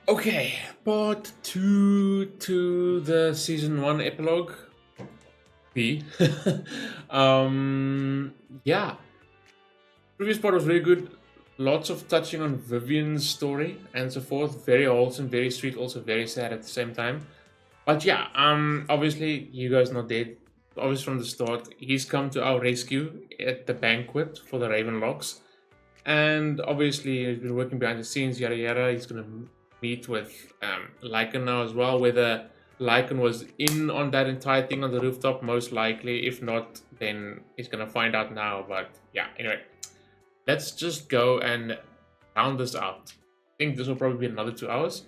Okay, part two to the season one epilogue. B. um, yeah, previous part was very good. Lots of touching on Vivian's story and so forth. Very wholesome, very sweet, also very sad at the same time. But yeah, obviously you guys not dead. Obviously from the start, he's come to our rescue at the banquet for the Ravenlocks. And obviously, he's been working behind the scenes, yada yada. He's going to meet with Lycan now as well. Whether Lycan was in on that entire thing on the rooftop, most likely. If not, then he's going to find out now. But yeah, anyway, let's just go and round this out. I think this will probably be another 2 hours.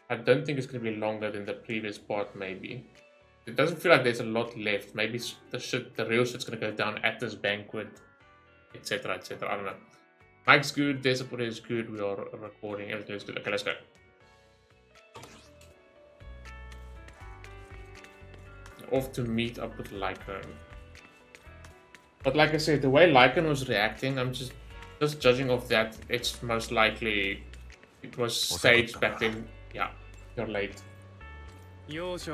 I don't think it's going to be longer than the previous part, maybe. It doesn't feel like there's a lot left. Maybe the real shit's going to go down at this banquet, etc., etc. I don't know. Mike's good, their support is good, we are recording, everything is good. Okay, let's go. Off to meet up with Lycan. But like I said, the way Lycan was reacting, I'm just judging off that, it's most likely it was staged back then. Yeah, you're late. He was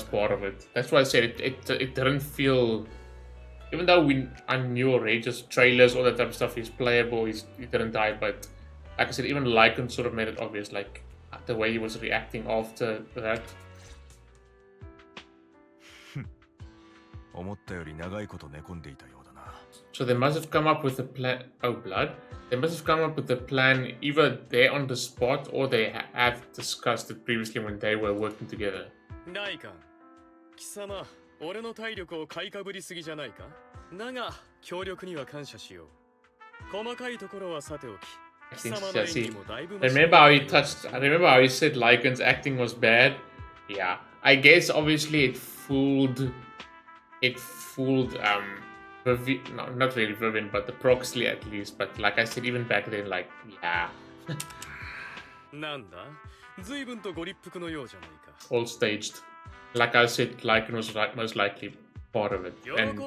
part of it. That's why I said it didn't feel... Even though I knew already, just trailers, all that type of stuff, he's playable, he didn't die, but like I said, even Lycan sort of made it obvious, like the way he was reacting after that. So they must have come up with a plan. Oh, blood. They must have come up with a plan either there on the spot or they have discussed it previously when they were working together. 俺の体力を買いかぶりすぎじゃないか。だが協力には感謝しよう。細かいところはさておき。貴様の演技もだいぶ。Remember how he touched? I remember how he said Lycan's acting was bad. Yeah, I guess obviously it fooled. Vivian, no, not really Vivian, but the proxy at least. But like I said, even back then, like yeah. なんだ。随分とご立腹のようじゃないか。All staged. Like I said, Lycan was most likely part of it. And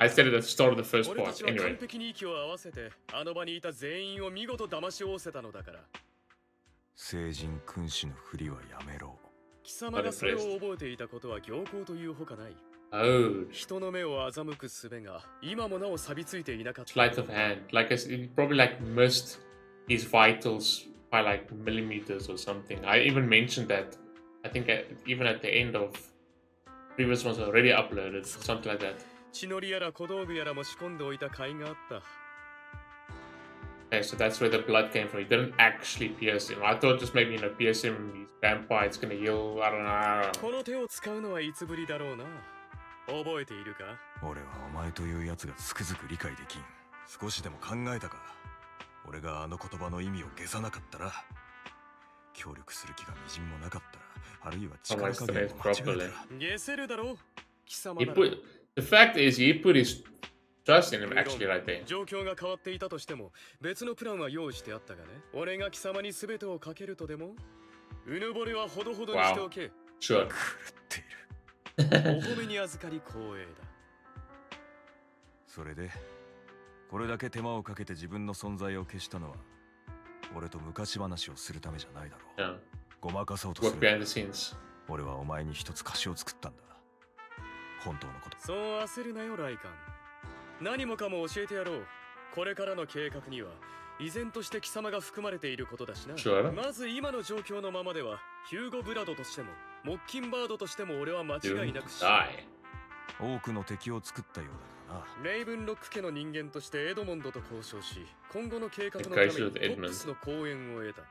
I said it at the start of the first part, anyway. Oh. Sleight of hand. Like I said, he probably like missed his vitals by like millimeters or something. I even mentioned that. I think even at the end of previous ones already uploaded, something like that. Okay, so that's where the blood came from. He didn't actually pierce him. I thought just maybe, pierce him, he's vampire, it's gonna heal, I don't know. 協力する気がみじんもなかったら、あるいは力加減を間違えたら。ゲセルだろ、貴様なら。The fact is, he put his trust in him actually right there. 状況が変わっていたとしても、別のプランは用意してあったがね。俺が貴様に全てをかけるとでも、うぬぼれはほどほどにしておけ。Sure. 狂っている。お褒めに預かり光栄だ。それで、これだけ手間をかけて自分の存在を消したのは。俺と昔話をするためじゃないだろう。ごまかそうとする。俺はお前に一つ貸しを作ったんだ。本当のこと。そう焦るなよ、ライカン。何もかも教えてやろう。これからの計画には依然として貴様が含まれていることだしな。まず今の状況のままではヒューゴ・ブラドとしてもモッキンバードとしても俺は間違いなくし。多くの敵を作ったようだ。レイブンロック家の人間としてエドモンドと交渉し、今後の計画のためにトップスの講演を得た。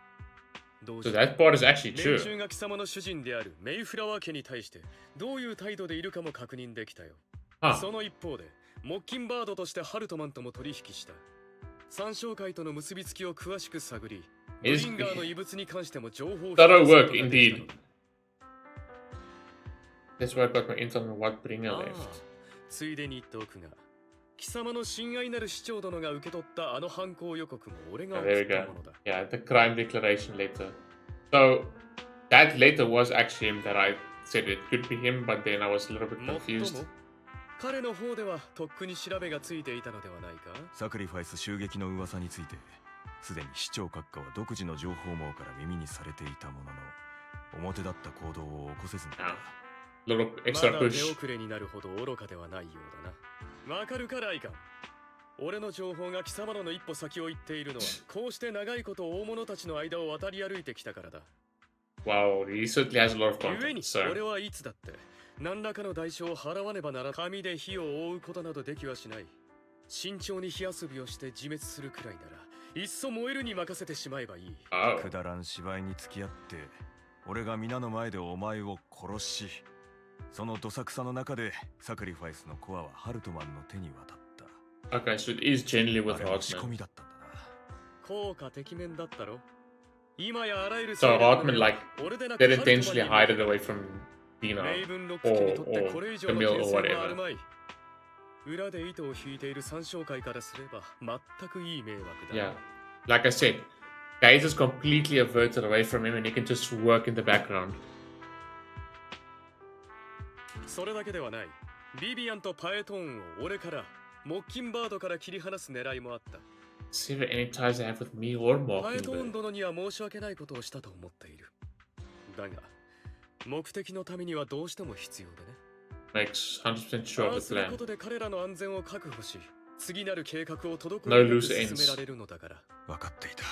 So that part is actually true. 連中が貴様の主人であるメイフラワー家に対してどういう態度でいるかも確認できたよ。その一方で、モッキンバードとしてハルトマンとも取引した。三商会との結びつきを詳しく探り、ブリンガーの異物に関しても情報を。That'll work indeed. That's where I got my intel on what Bringer left. ついでに言っておくが、貴様の親愛なる市長殿が受け取ったあの犯行予告も俺が送ったものだ。Yeah, the crime declaration letter. So that letter was actually him that I said it could be him, but then I was a little bit confused. 彼の方ではとっくに調べがついていたのではないか。サクリファイス襲撃の噂についてすでに市長閣下は独自の情報網から耳にされていたものの、表立った行動を起こせずにいた。Little extra まだ手 push. 遅れになるほど愚かではないようだな。わかるかライカン。俺の情報が貴様らの一歩先を行っているのは、こうして長いこと大物たちの間を渡り歩いてきたからだ。Wow, he certainly has a lot of 故に content, sir. 俺はいつだって何らかの代償を払わねばなら紙で火を覆うことなどできはしない。慎重に火遊びをして自滅するくらいなら、いっそ燃えるに任せてしまえばいい。Oh. くだらん芝居に付き合って、俺が皆の前でお前を殺し、そのどさくさの中でサクリファイスのコアはハルトマンの手に渡った。Okay, so it is generally with あれは仕込 Hartman. みだったんだな。効果てきめんだったろ。今やあらゆる So Hartman, like, 俺でなく did intentionally hide it away from Dina レイブンロック家にとってこれ以上の Camille 牽 or 制はある whatever. まい。裏で糸を引いている三将会からすれば全くいい迷惑だ。 Yeah. Like I said, Gaze is completely averted away from him and he can just work in the background. それだけではない。ビビアンとパエトーンを俺からモッキンバードから切り離す狙いもあった。See if any ties I have with me or パエトーン Mockingbird. 殿には申し訳ないことをしたと思っている。だが、目的のためにはどうしても必要でね。Makes 100% sure あ of あ the する plan. ことで彼らの安全を確保し、次なる計画を滞 No りなく loose 進 ends. められるのだから。分かっていた。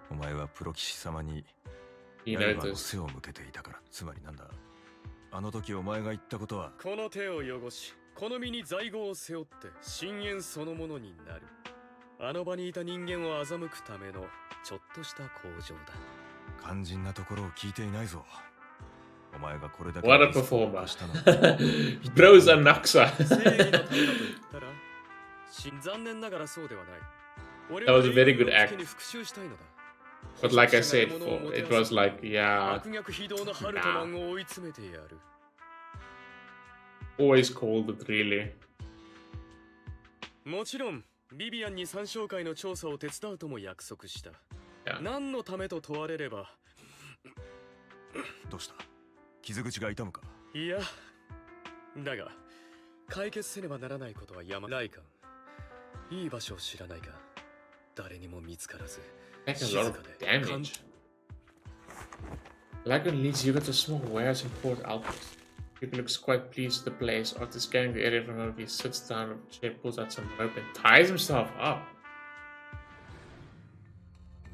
お前はプロ騎士様に He 刃の noticed. 背を向けていたから。つまりなんだ、あの時お前が言ったことは、この手を汚し、この身に罪業を背負って深淵そのものになる。あの場にいた人間を欺くためのちょっとした工場だ。肝心なところを聞いていないぞ。お前がこれだけ What a リスクを performer. 冒したの Bro's a Naxa. 正義のためだと言ったら残念ながらそうではない。俺 That は was a very good レイブンの act. 危機に復讐したいのだ。 But like I said, it was like, yeah, 悪逆非道のハルトマンを追い詰めてやる。always called it really. もちろんビビアンに三将会の調査を手伝うとも約束した。 Yeah. 何のためと問われれば、どうした？傷口が痛むか？いや、だが解決せねばならないことは山ライカン。いい場所を知らないか。誰にも見つからず That's a lot of damage. Lagon leads Hugo to a small warehouse in Port Albert. Hugo looks quite pleased with the place. After scanning the area from he sits down on a chair, pulls out some rope and ties himself up.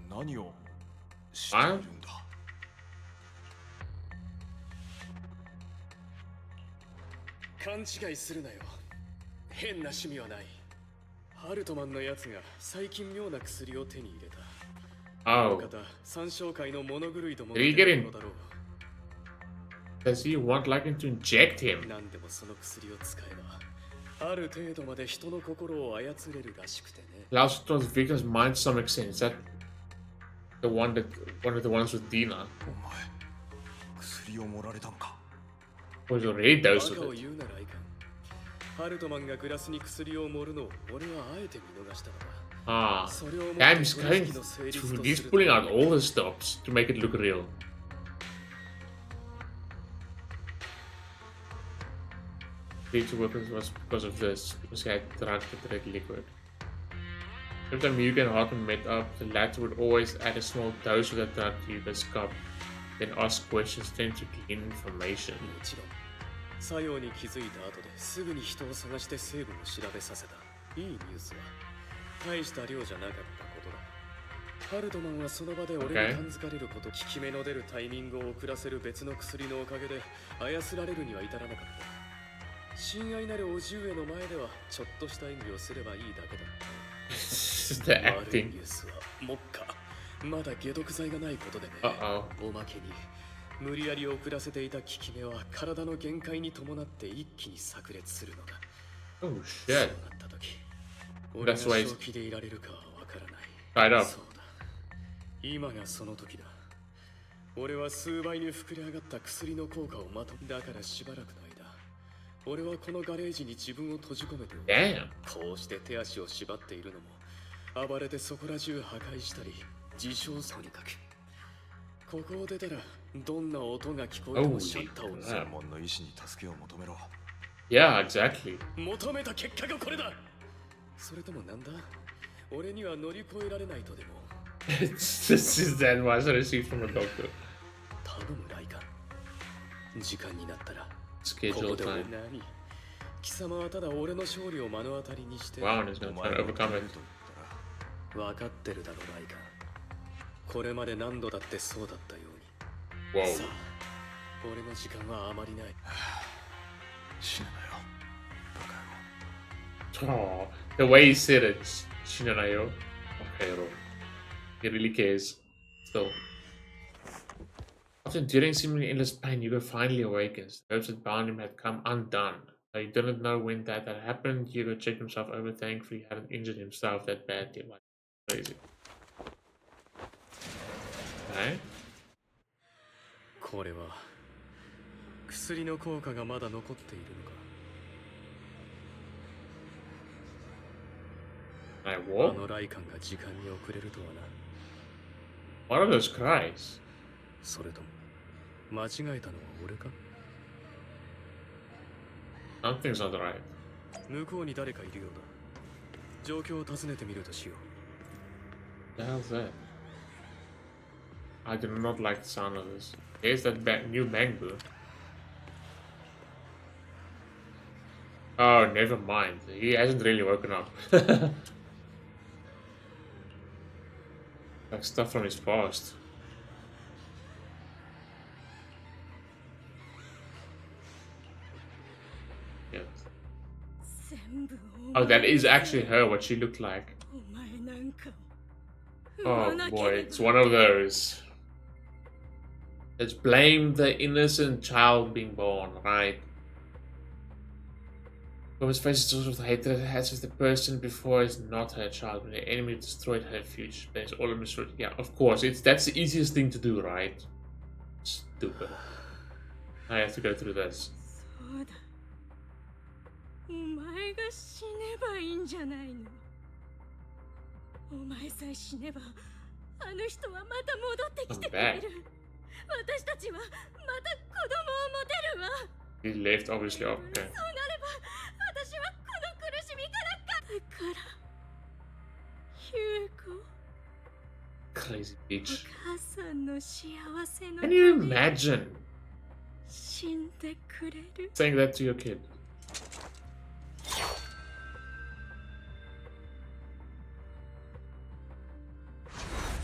何をしているんだ？勘違いするなよ。変な趣味はない。ハルトマンのやつが最近妙な薬を手に入れた。この Oh, 方、三将会の物狂いとも Did he get in? のだろう。 does he want Lagon to inject him? 何でもその薬を使えば、ある程度まで人の心を操れるらしくてね。 Allows to trust Victor's mind to some extent. Is that the one of the ones with Dina? お前、薬を盛られたのか？ Was already バ dosed カ with を it. 言うならいかん。ハルトマンがグラスに薬を盛るのを俺はあえて見逃したのだ。 Ah, それをもって damn, he's 取 going 引の成立と to, す he's る pulling out all the stops to make it look real. Victor's weapons was because of this, because he had drunk the red liquid. Every time Hugo and Hartman met up, the latter would always add a small dose of that drug to Hugo's cup, then ask questions, tend to glean information. もちろん作用に気づいた後ですぐに人を探して成分を調べさせた。いいニュースは大した量じゃなかったことだ。ハルトマンはその場で俺に感づかれること、効き目の出るタイミングを遅らせる別の薬のおかげで操られるには至らなかった。親愛なるお嬢への前ではちょっとした演技をすればいいだけだ。 The 悪い acting. ニュースは目下まだ解毒剤がないことでね。 Uh-oh. おまけに無理やり遅らせていた効き目は体の限界に伴って一気に炸裂するのだ。 Oh そう shit. なった時、俺が That's why 正気でいられるかはわからない。 Tied up. そうだ、今がその時だ。俺は数倍に膨れ上がった薬の効果をまとめ、だからしばらくの間、俺はこのガレージに自分を閉じ込めておく。 Damn. こうして手足を縛っているのも、暴れてそこら中破壊したり、自傷さにかく。ここを出たら、どんな音が聞こえてもシャッターを押す。専門の医師に助けを求めろ。 Yeah, exactly. 求めた結果がこれだ。それともなんだ、俺には乗り越えられないとでも。This is the advice I received from a doctor. 頼むライカ。時間になったら。Schedule time. 貴様はただ俺の勝利を目の当たりにして。Wow, he's gonna try to overcome it. 分かってるだろライカ。これまで何度だってそうだったように。 Whoa. さあ、俺の時間はあまりない。死ぬなよ。バカ野郎。Oh, the way he said it. Shinanayo. Okay, he really cares. Still. After enduring seemingly endless pain, Hugo finally awakens. The hopes that bound him had come undone. Though he didn't know when that had happened, Hugo checked himself over. Thankfully, he hadn't injured himself that badly. Like, crazy. Okay. これは薬の効果がまだ残っているのか。 Like あ what? のライカンが時間に遅れるとはな。 What are those cries? それとも間違えたのは俺か？ Something's not right. 向こうに誰かいるようだ。状況を尋ねてみるとしよう。 What the hell's that? I do not like the sound of this. There's that new bamboo. Oh, never mind. He hasn't really woken up. Like stuff from his past. Yeah. Oh, that is actually her, what she looked like. Oh boy, it's one of those. Let's blame the innocent child being born, right? Whoever's face is also with hatred as if the person before is not her child, when the enemy destroyed her future space, all of them. Yeah, of course, that's the easiest thing to do, right? Stupid. I have to go through this. お前が死ねばいいんじゃないの。お前さえ死ねば、あの人はまた戻ってきてくれる。私たちはまた子供を持てるわ。 He left, obviously. Okay. そうなれば、私はこの苦しみからだから、ヒューゴ。 Crazy bitch. お母さんの幸せの Can you imagine 死んでくれる。 saying that to your kid?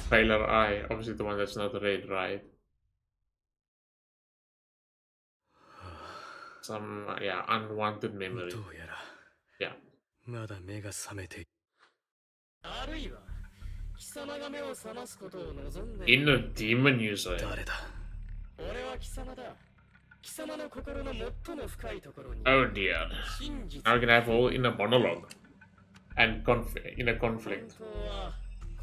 Paler eye, obviously the one that's not red, right? Some, yeah, unwanted memory. どうやら Yeah. まだ目が覚めている。あるいは貴様が目を覚ますことを望んでいる。 Inner demon user. 誰だ？俺は貴様だ。貴様の心の最も深いところに。 Oh dear. Now we're gonna have a whole inner monologue and inner conflict.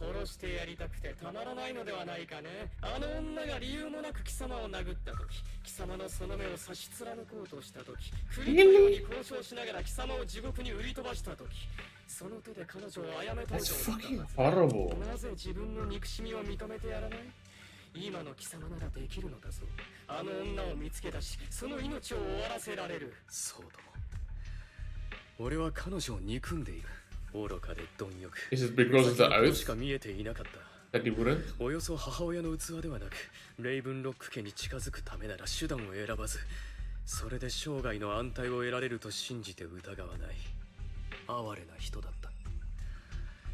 殺してやりたくてたまらないのではないかね。あの女が理由もなく貴様を殴ったとき、貴様のその目を差し貫こうとしたとき、栗のように交渉しながら貴様を地獄に売り飛ばしたとき、その手で彼女を殺めたいと That's 思った fucking はず。 horrible. なぜ自分の憎しみを認めてやらない？今の貴様ならできるのだぞ。あの女を見つけ出し、その命を終わらせられる。そうとも。俺は彼女を憎んでいる。愚かで貪欲。 Is it because of the し oath か見えていなかった。 that he wouldn't? およそ母親の器ではなく、レイブンロック家に近づくためなら手段を選ばず、それで生涯の安泰を得られると信じて疑わない。哀れな人だった。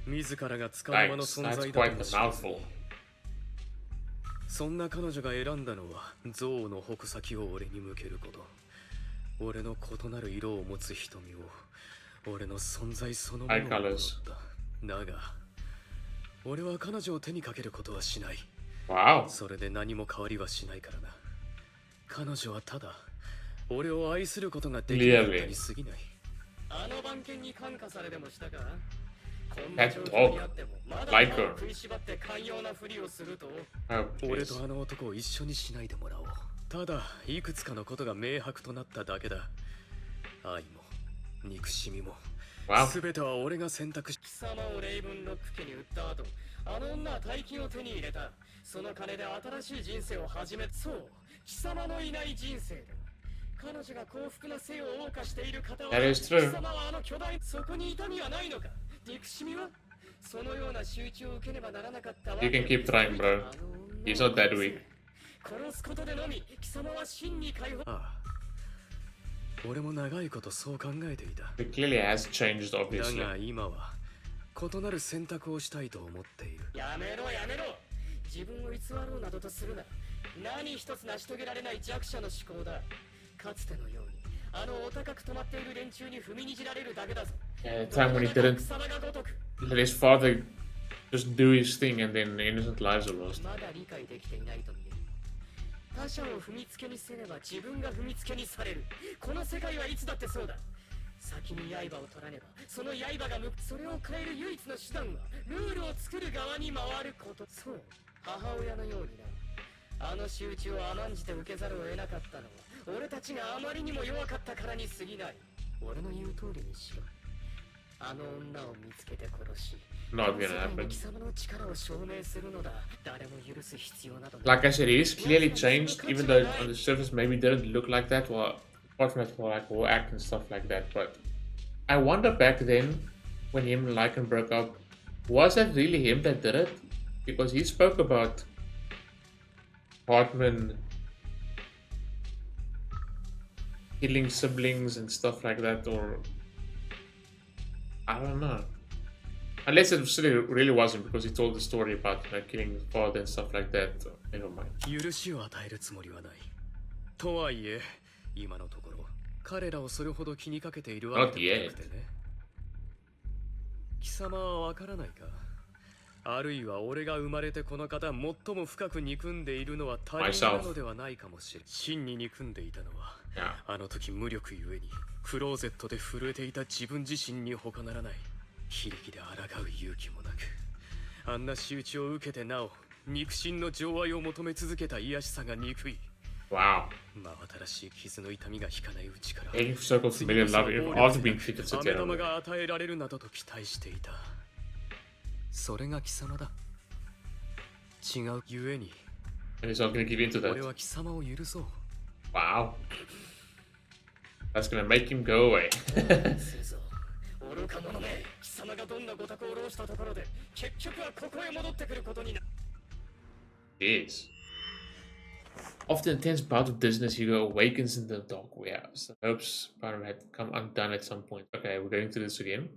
自らが使う間の存在だとも知らずに。そんな彼女が選んだのは、憎悪の矛先を俺に向けること。俺の異なる色を持つ瞳を、俺の存在そのものを思った。だが、俺は彼女を手にかけることはしない。Wow. それで何も変わりはしないからな。彼女はただ、俺を愛することができなかったに過ぎない。あの番犬に感化されでもしたか？こんな状況にあっても、まだ食いしばって寛容なふりをすると、俺とあの男を一緒にしないでもらおう。ただ、いくつかのことが明白となっただけだ。愛も、憎しみも、すべては俺が選択し、貴様をレイブンロック家に売った後、あの女は大金を手に入れた。その金で新しい人生を始め、そう、貴様のいない人生だ。彼女が幸福な生を謳歌している方は、貴様はあの巨大、そこに痛みはないのか？憎しみは？ You can keep trying, bro. He's not that weak. ああ、俺も長いことそう考えていた。 It clearly has changed, だ obviously. が今は異なる選択をしたいと思っている。やめろやめろ。自分を偽ろうなどとするな。何一つ成し遂げられない弱者の思考だ。かつてのようにあのお高く止まっている連中に踏みにじられるだけだぞ。Yeah, the time when he didn't let his father just do his thing and then innocent lives are lost. まだ理解できていないと見える。他者を踏みつけにせねば自分が踏みつけにされる。この世界はいつだってそうだ。先に刃を取らねばその刃がそれを変える唯一の手段はルールを作る側に回ること。そう、母親のようにな。あの仕打ちを甘んじて受けざるを得なかったのは俺たちがあまりにも弱かったからに過ぎない。俺の言う通りにしろ。あの女を見つけて殺し、 Not gonna happen. 貴様の力を証明するのだ。誰も許す必要などない。 Like I said, he is clearly changed, even though on the surface maybe didn't look like that, or apart from that, for like whole act and stuff like that. But I wonder back then, when him and Lycan broke up, was that really him that did it? Because he spoke about Hartman killing siblings and stuff like that, or I don't know. Unless it really wasn't, because he told the story about killing his father and stuff like that. So, never mind. 許しを与えるつもりはない。とはいえ、今のところ彼らをそれほど気にかけているわけではなくてね。貴様はわからないか。あるいは俺が生まれてこの方最も深く憎んでいるのは他人なのではないかもしれん。真に憎んでいたのは、あの時無力ゆえにクローゼットで震えていた自分自身に他ならない。非力で抗う勇気もなく、あんな仕打ちを受けてなお肉親の情愛を求め続けた癒しさが憎い。 Wow. 真新しい傷の痛みが引かないうちから、 Taking circle familiar love after being treated so 飴玉 terribly. が与えられるなどと期待していた。それが貴様だ。違うゆえに、 And he's not gonna give into 俺 that. は貴様を許そう。 Wow. That's gonna make him go away. 愚か者め、貴様がどんなご託を浪したところで、結局はここへ戻ってくることになる。 Jeez. After an intense bout of dizziness, Hugo awakens in the dark warehouse. The hopes about him had come undone at some point. Okay, we're going through this again.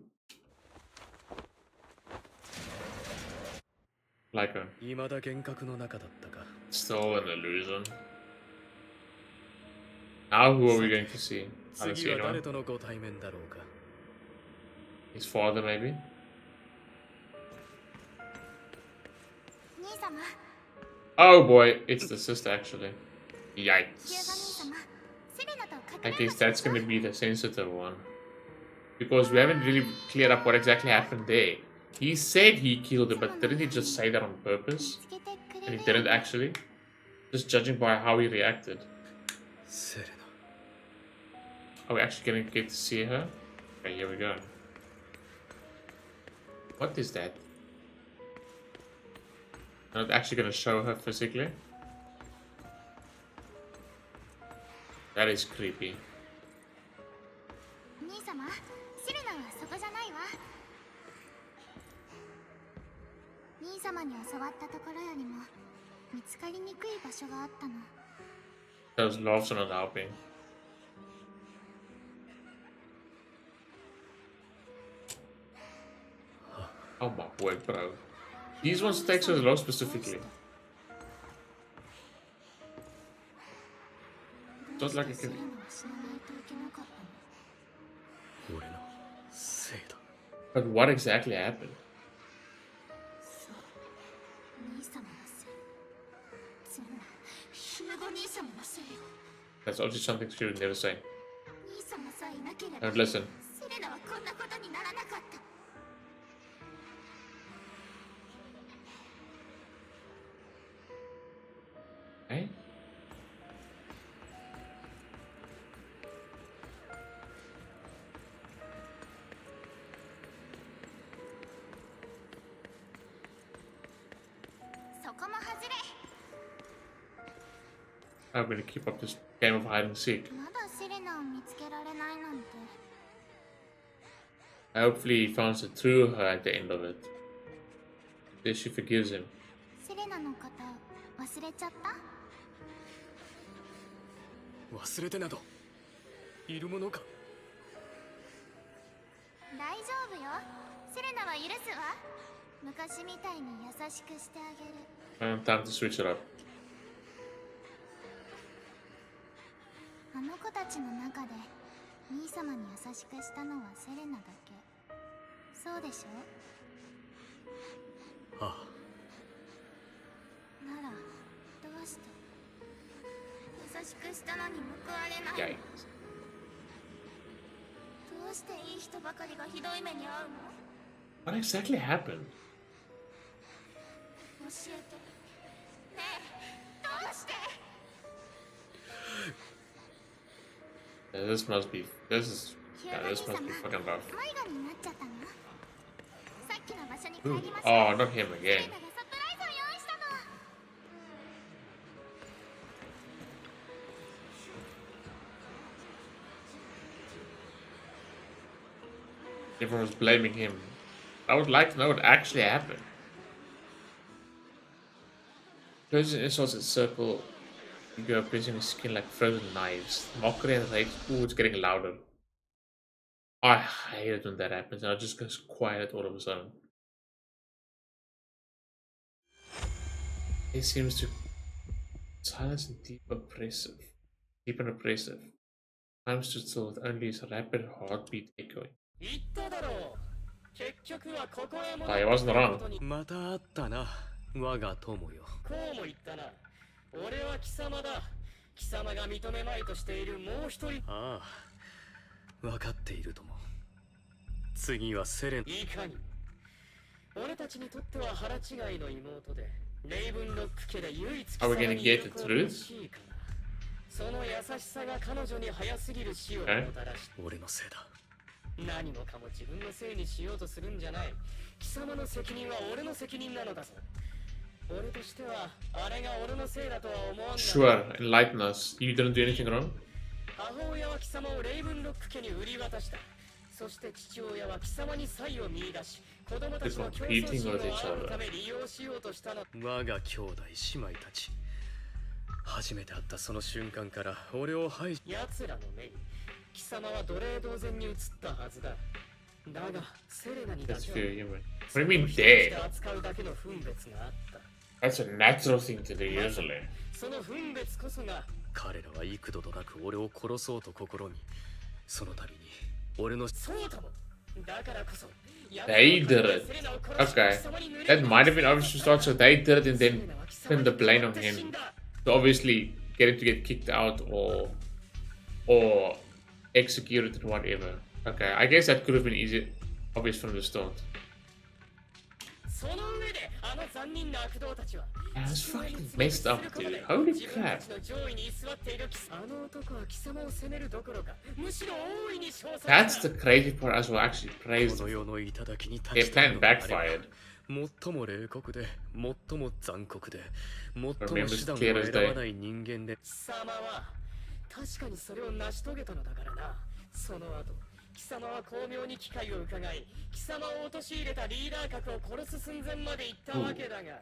Like a... 未だ幻覚の中だったか。 Still an illusion. Now who are we going to see? I don't 次 see は誰 anyone. とのご対面だろうか。 His father, maybe? 兄様、 Oh boy, it's the sister actually. ヒューゴ兄 Yikes. 様、セレナとか I guess that's gonna be the sensitive one. Because we haven't really cleared up what exactly happened there. He said he killed her, but didn't he just say that on purpose? つけてく And れ he る didn't actually? Just judging by how he reacted. セレ Are we actually gonna get to see her? Okay, here we go. What is that? Not actually gonna show her physically? That is creepy. 兄様、セレナはそこじゃないわ。兄様に教わったところよりも見つかりにくい場所があったの。 Those loves are not helping. Oh my word, bro. These ones take so low specifically. Just like I セレ can. ナは死なないといけなかったの。俺のせいだ。 But what exactly happened? そう、兄様のせい。そんな、ヒューゴ兄様のせいよ。 That's obviously something she would never say. 兄様さえいなければ、 Don't listen. セレナはこんなことにならなかった。 Eh? そこも外れ。 I'm gonna keep up this game of hide and seek. まだセレナを見つけられないなんて。 Hopefully he finds the true her at the end of it. she forgives him. セレナのこと忘れちゃった？忘れてなどいるものか。大丈夫よ。セレナは許すわ。昔みたいに優しくしてあげる。Time to switch it up. あの子たちの中で兄様に優しくしたのはセレナだけ。そうでしょ？ああ。ならどうして優しくしたのに報われない。Yikes. どうしていい人ばかりがひどい目に遭うの？ What exactly happened? 教えて。ねえ、どうして？ This must be fucking rough. 迷子になっちゃったの？さっきの場所に Ooh. 帰りましょう。 Oh, not him セレ again. ナがサプライズを用意したの。 Everyone was blaming him. I would like to know what actually happened. Closing insults in circle. You go piercing his skin like frozen knives. Mockery and hate. Ooh, it's getting louder. I hate it when that happens and it just goes quiet all of a sudden. He seems to silence and deep and oppressive. Time stood still with only his rapid heartbeat echoing. Ah, he wasn't wrong. また会ったな、我が友よ。こうも言ったな。俺は貴様だ。貴様が認めまいとしているもう一人。ああ、分かっているとも。次はセレン。いかに俺たちにとっては腹違いの妹で、レイブンロック家で唯一貴 Are 様 we gonna に get 喜 the んで truth? ほしいかな。その優しさが彼女に早すぎる死をもたらし、俺のせいだ。何もかも自分のせいにしようとするんじゃない。貴様の責任は俺の責任なのだぞ。俺としてはあれが俺のせいだとは思わんが。 Sure, enlighten us. You didn't do anything wrong? 母親は貴様をレイブンロック家に売り渡した。そして父親は貴様に才を見出し、子供たちの競争心を煽るため利用しようとしたの。我が兄弟姉妹たち。初めて会ったその瞬間から俺を排除。奴らの目に貴様は奴隷同然に映ったはずだ。だがセレナにだ That's けは very human. What do you mean dead? 扱うだけの分別があった。 That's a natural thing to do usually. その分別こそが彼らは幾度となく俺を殺そうと試み、その度に俺の。そうだもん。だからこそ They did it. Okay. That might have been obvious to start, so they did it and then pinned the blame on him. So obviously get him to get kicked out or executed or whatever. Okay, I guess that could have been easy, obvious from the start. その上であの残忍な悪童たちは That's fucking messed up, dude. Holy 自分た crap. ちの上位に居座っているあの男は貴様を責めるどころかむしろ大いに称賛 That's the crazy part as well, actually こ praised の him. 世の頂に Their 立ちたい plan のであれば backfired. 最も冷酷で最も残酷で最も Remember 手段を clear as 選 day. ばない人間で。貴様は確かにそれを成し遂げたのだからな。その後貴様は巧妙に機会を伺い、貴様を陥れたリーダー格を殺す寸前まで行ったわけだが、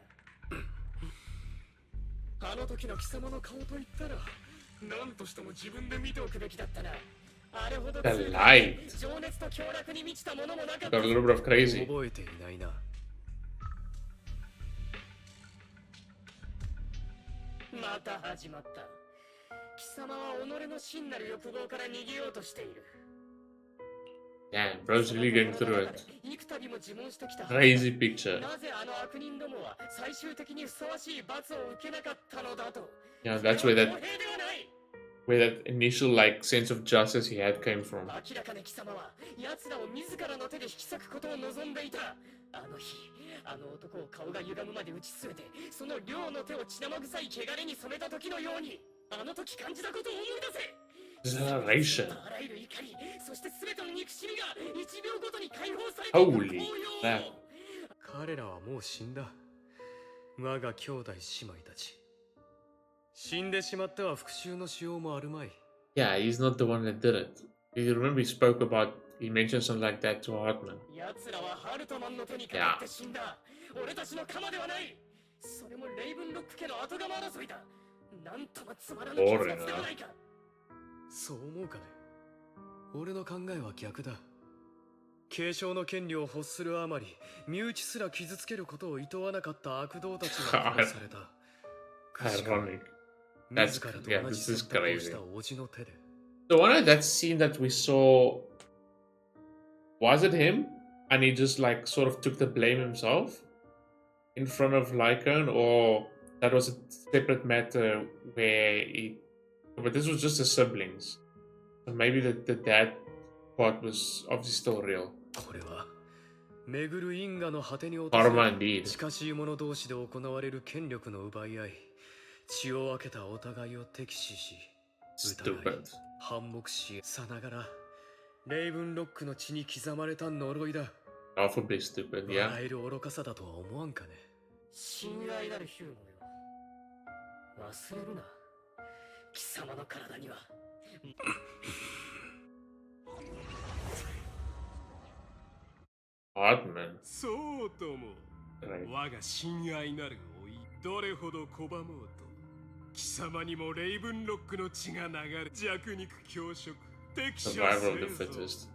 あの時の貴様の顔といったら何としても自分で見ておくべきだったな。あれほど The light. 情熱と凶楽に満ちたものもなかった。 Got a little bit of crazy. 覚えていないな。また始まった。貴様は己の真なる欲望から逃げようとしている。 Damn, bro's really getting through it. 幾度も自問してきた。 Crazy picture. なぜあの悪人どもは最終的にふさわしい罰を受けなかったのだと。 Yeah, that's where 公平ではない。 that initial like sense of justice he had came from. 明らかに貴様は奴らを自らの手で引き裂くことを望んでいた。あの日、あの男を顔が歪むまで打ち据えて、その両の手を血生臭い汚れに染めた時のように、あの時感じたことを思い出せ。 Generation. あらゆる怒り、そして全ての憎しみが1秒ごとに解放されて Holy いく。 crap. 彼らはもう死んだ。我が兄弟姉妹たち。死んでしまっては復讐のしようもあるまい。 Yeah, he's not the one that did it. You remember he spoke about he mentioned something like that to Hartman. 奴らはハルトマンの手にかかって死んだ。俺たちの鎌ではない。それもレイブンロック家の後釜争いだ。なんともつまらぬ結末ではないか。そう思うかね。俺の考えは逆だ。継承の権利を欲するあまり、身内すら傷つけることを厭わなかった悪童たちが殺された。Ironic. 自らと同じ選択をした叔父の手で。The one of that scene that we saw, was it him? And he just like sort of took the blame himself in front of Lycon, or that was a separate matter where he, but this was just the siblings. So maybe the dad part was obviously still real. これは巡る因果の果てに落とされ近しい者同士で行われる権力の奪い合い、血を分けたお互いを敵視し、疑い、反目しさながらレイブンロックの血に刻まれた呪いだ。Alphabet stupid, yeah. 笑える愚かさだとは思わんかね。信頼なるヒューゴよ。忘れるな。貴様の体には。Hartman. そうとも。我が親愛なるおい、どれほど拒もうと、貴様にもレイブンロックの血が流れ、弱肉強食、敵者生存。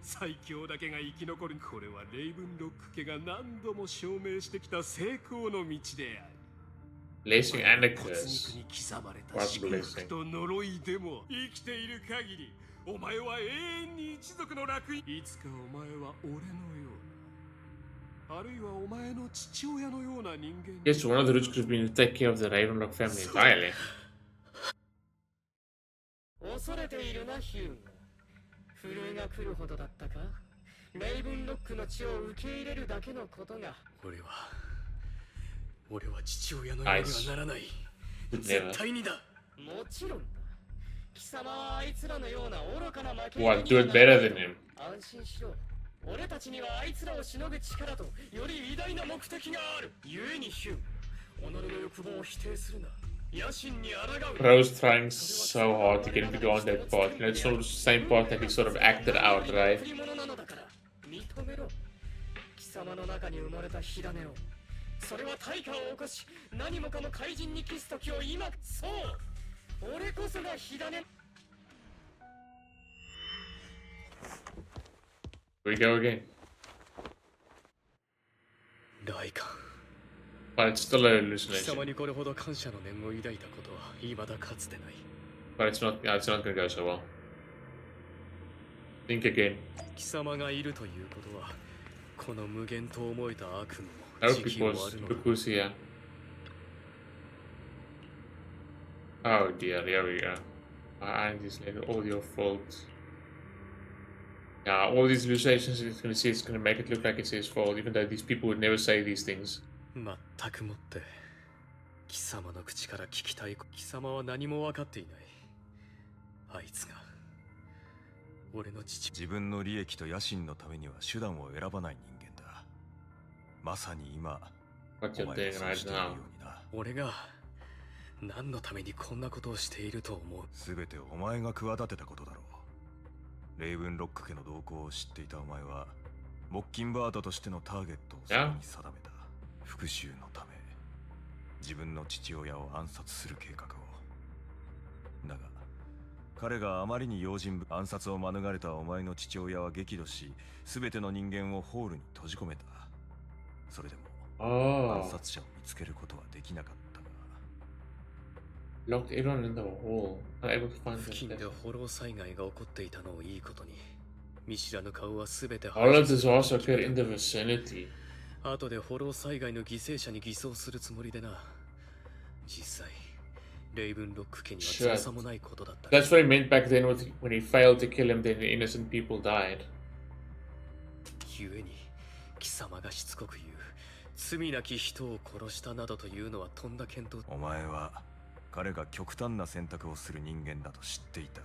最強だけが生き残る。これはレイブンロック家が何度も証明してきた成功の道である。Blessing and a curse. 骨肉に刻まれた祝福と呪いでも生きている限り、お前は永遠に一族の楽園。いつかお前は俺のような、あるいはお前の父親のような人間。Yes, one of the roots could have been to take care of the Ravenlock family entirely. 恐れているな、ヒューゴ。震えが来るほどだったか。レイブンロックの血を受け入れるだけのことが。俺は父親のようにはならない。絶対にだ。もちろんだ。貴様はあいつらのような愚かな負け。What, do it better than him. 安心しろ。俺たちにはあいつらをしのぐ力とより偉大な目的がある。故にヒュー、己の欲望を否定するな。Rose trying so hard to get him to go on that part. You know, it's sort of the same part that he sort of acted out, right? 貴様の中に生まれた火種を、それは大化を起こし、何もかも怪人にキス時を今、そう、俺こそが火種。We go again. ライカン。But it's still a 貴様 hallucination. にこれほど感謝の念を抱いたことは未だかつてない。 But it's not gonna go so well. Think again. 貴様がいるということは、この無限と思えた悪夢 No, も時期を終わるのだ。 because here. Oh dear, there we go. And this later, all your fault. Yeah, all these hallucinations it's gonna see, it's gonna make it look like it's his fault, even though these people would never say these things. 全くもって貴様の口から聞きたい。貴様は何も分かっていない。あいつが俺の父。自分の利益と野心のためには手段を選ばない人間だ。まさに今 What you're doing right now. 俺が何のためにこんなことをしていると思う。全てお前が企てたことだろう。レイブンロック家の動向を知っていたお前はモッキンバードとしてのターゲットをそこに定めた。復讐のため自分の父親を暗殺する計画を。だが彼があまりに用心深く暗殺を免れたお前の父親は激怒し、全ての人間をホールに閉じ込めた。それでも暗殺者を見つけることはできなかったが。 Locked everyone in the hall. Not able to find 付近で them. ホロー災害が起こっていたのをいいことに、見知らぬ顔は全て All of this also occurred in the vicinity. 後でホロー災害の犠牲者に偽装するつもりでな。実際レイブンロック家には翼もないことだった。 That's what he meant back then when he failed to kill him, then the innocent people died. 故に貴様がしつこく言う罪なき人を殺したなどというのはとんだ見当。お前は彼が極端な選択をする人間だと知っていた。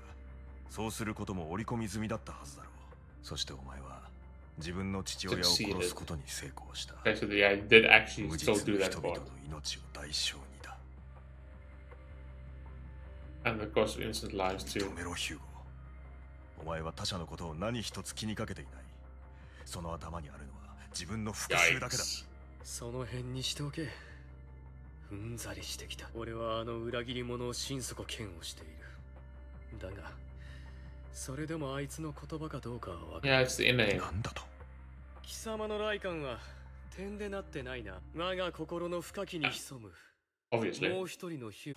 そうすることも織り込み済みだったはずだろう。そしてお前は自分の父親を殺すことに成功した。 Okay, so yeah, he did actually 無 still 実 do の that 人々 part. の命を代償にだ。 And of course, innocent lives too. 認めろヒューゴ。お前は他者のことを何一つ気にかけていない。その頭にあるのは自分の復讐だけだ。その辺にしておけ。うんざりしてきた。俺はあの裏切り者を心底嫌悪している。だがそれでもあいつの言葉かどうかは分からない。なんだと。貴様の来館は点でなってないな。我が心の深きに潜むもう一人のヒュ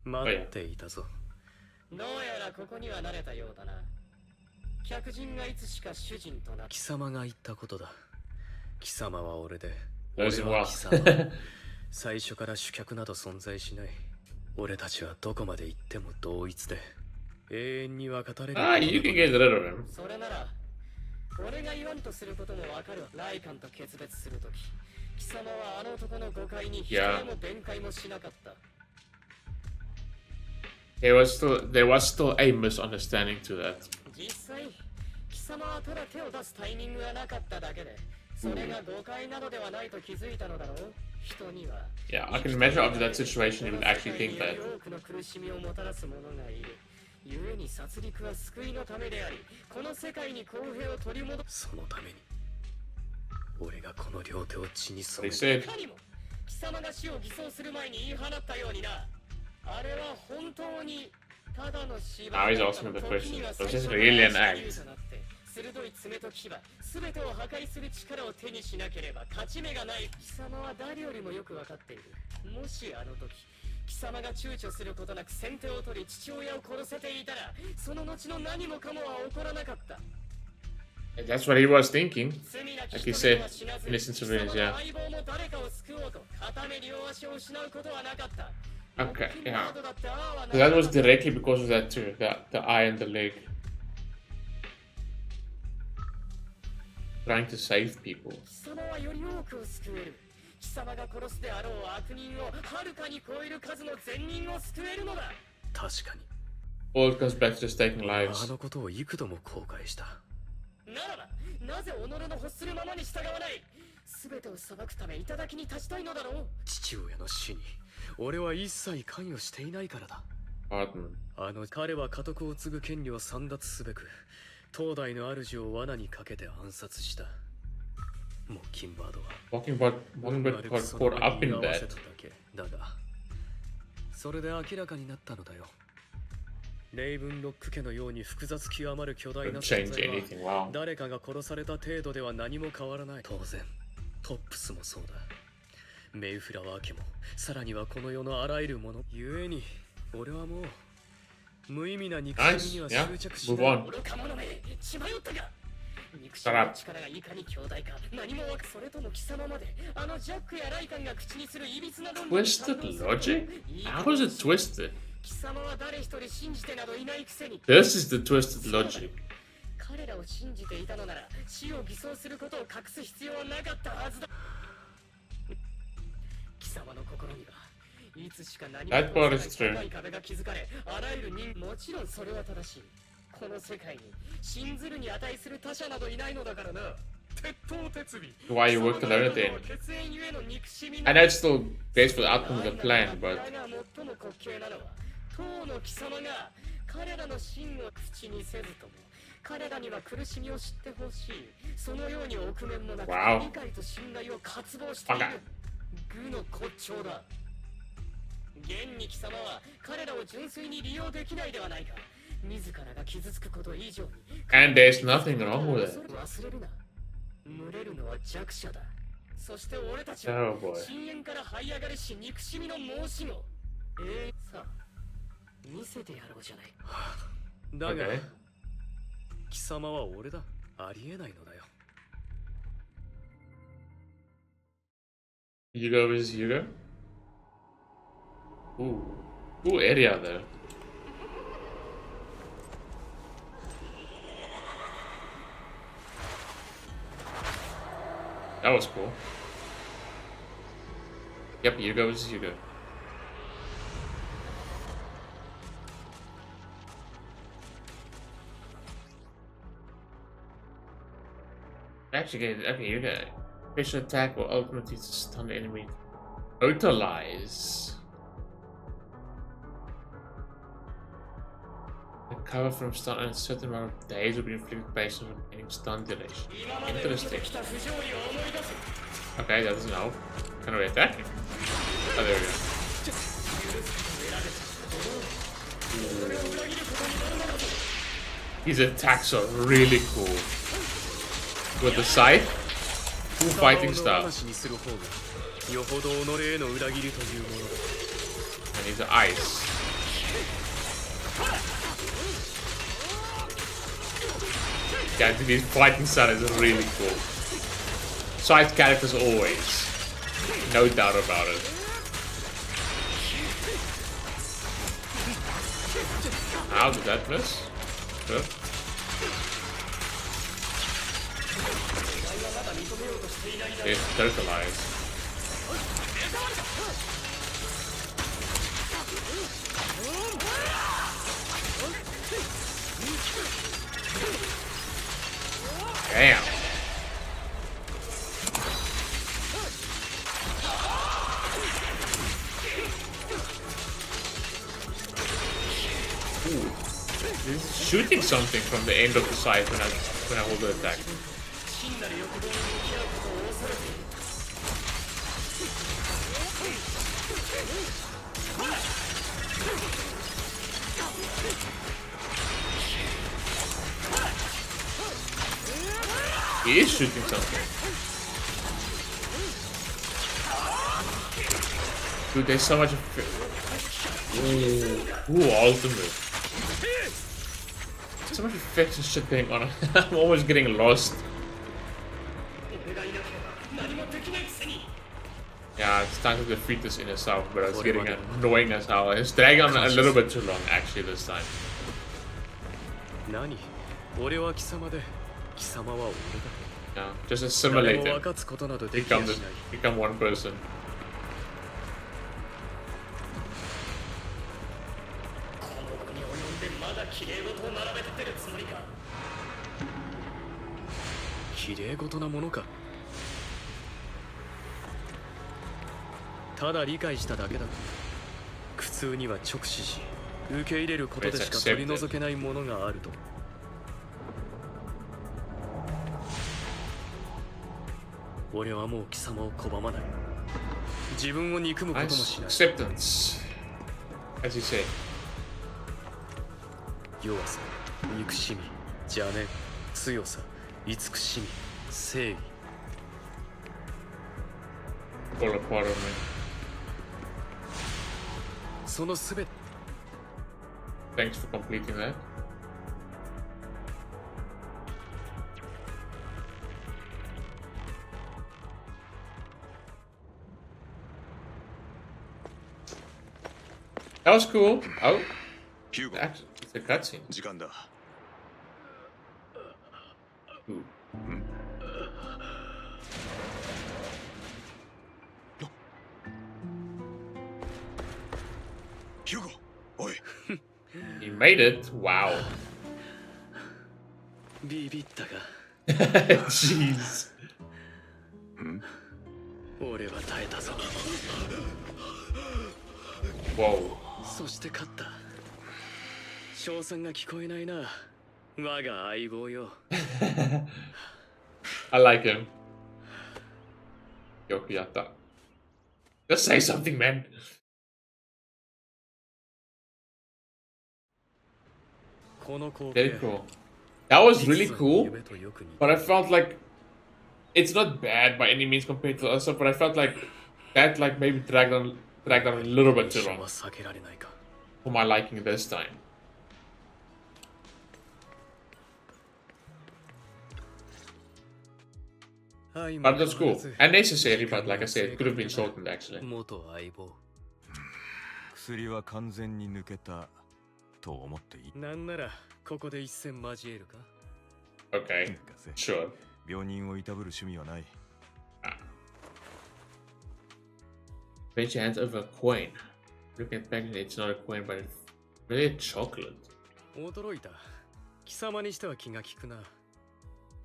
待っていたぞ。どうやらここには慣れたようだな。客人がいつしか主人とな。貴様が言ったことだ。貴様は俺で、俺は貴様。最初から主客など存在しない。俺たちはどこまで行っても同一で永遠には語れる。You can get rid of him. それなら俺が言わんとすることもわかる。ライカンと決別するとき、貴様はあの男の誤解に否定も弁解もしなかった。There was still a misunderstanding to that. 実際、貴様はただ手を出すタイミングがなかっただけで、それが誤解などではないと気づいたのだろう。人には。Yeah, I can imagine after that situation you would actually think that. 多くの苦しみをもたらす者がいる。故に殺戮は救いのためであり、この世界に公平を取り戻す。そのために俺がこの両手を血に染め They いかにも貴様が死を偽装する前に言い放ったようにな。あれは本当にただの芝居。 Now he's asking the question. Was this really an act? 鋭い爪と牙、すべてを破壊する力を手にしなければ勝ち目がない。貴様は誰よりもよくわかっている。もしあの時貴様が躊躇することなく先手を取り父親を殺せていたら、その後の何もかもは起こらなかった。 That's what he was thinking. Like he said, innocent civilians, yeah. Okay, yeah. So that was directly because of that too, the eye and the leg. Trying to save people. 貴様が殺すであろう悪人をはるかに超える数の善人を救えるのだ。確かに All it comes back to just taking lives. あのことを幾度も後悔した。ならばなぜ己の欲するままに従わない。全てを裁くため頂に立ちたいのだろう。父親の死に俺は一切関与していないからだ。彼は家督を継ぐ権利を簒奪すべく東大の主を罠にかけて暗殺した。モッキンバードは Walking but caught up in that. だがそれで明らかになったのだよ。レイブンロック家のように複雑極まる巨大な存在は誰かが殺された程度では何も変わらない。当然トップスもそうだ。メイフラワー家もさらにはこの世のあらゆるもの。故に俺はもう無意味な憎しみには執着しない。愚か者め、血迷ったか。憎しみの力がいかに強大か何もわか。それとも貴様まであのジャックやライカンが口にするいびつな論理。 Twisted logic? How is it twisted? 貴様は誰一人信じてなどいないくせに。 This is the twisted logic. 彼らを信じていたのなら死を偽装することを隠す必要はなかったはずだ。貴様の心にはいつしか何も高い壁が築かれ、あらゆる人、もちろんそれは正しい。この世界に信ずるに値する他者などいないのだからな。 Why you worked alone at the end? I know it's still based for the outcome of the plan, but 最も滑稽なのは当の貴様が彼らの真を口にせずとも彼らには苦しみを知ってほしい。そのように臆面もなく理解と信頼を渇望している。愚の骨頂だ。現に貴様は彼らを純粋に利用できないではないか。自らが傷つくこと以上に and there's nothing wrong with it. 忘れるな。群れるのは弱者だ。そして俺たちは深淵から這い上がるし憎しみの申し子。さあ見せてやろうじゃない。だが、貴様は俺だ。ありえないのだよ。Hugo is Hugo? Ooh, area there. That was cool. Yep, Hugo is Hugo. Actually, okay, Hugo. Special attack will ultimately stun the enemy. Totalize. recover from stun and a certain amount of days will be inflicted based on remaining stun duration. Interesting. Okay, that doesn't help. Can we attack? Oh, there we go. His attacks are really cool. With the scythe, cool fighting style. And he's ice. Yeah, his fighting style is really cool. Side characters always. No doubt about it. How did that miss? Good. It's totalized. Damn. Ooh. He's shooting something from the end of the side when I hold the attack. He is shooting something. Dude, there's so much. Ooh, ultimate. So much effects and shit going on. I'm almost getting lost. Yeah, it's time to defeat this inner self, but it's getting annoying as hell. It's dragging on a little bit too long, actually, this time. Yeah, just assimilate him. Become one person. Acceptance, as you say. 弱さ、憎しみ、邪念、強さ、慈しみ、正義。Fall apart on me. そのすべて。Thanks for completing that. That was cool. Oh, Hugo. Actually, it's a cutscene. 時間だ。Ooh. Hugo, おい。He made it. Wow. ビビったか。Jeez. 俺は耐えたぞ。Whoa. そして勝った。称賛が聞こえないな。我が相棒よ。I like him. Yoくやった。Just say something, man. Very cool. That was really cool, but I felt like it's not bad by any means compared to other stuff, but I felt like that maybe dragged on a little bit too long for my liking this time. But that's cool and necessary, but like I said, it could have been shortened actually. 薬は完全に抜けたと思っていい。なんならここで一戦交えるか。Okay, sure. 病人をいたぶる趣味はない。Raise your hands over a coin. Looking at back, it's not a coin, but it's really a chocolate. 驚いた。貴様にしては気が利くな。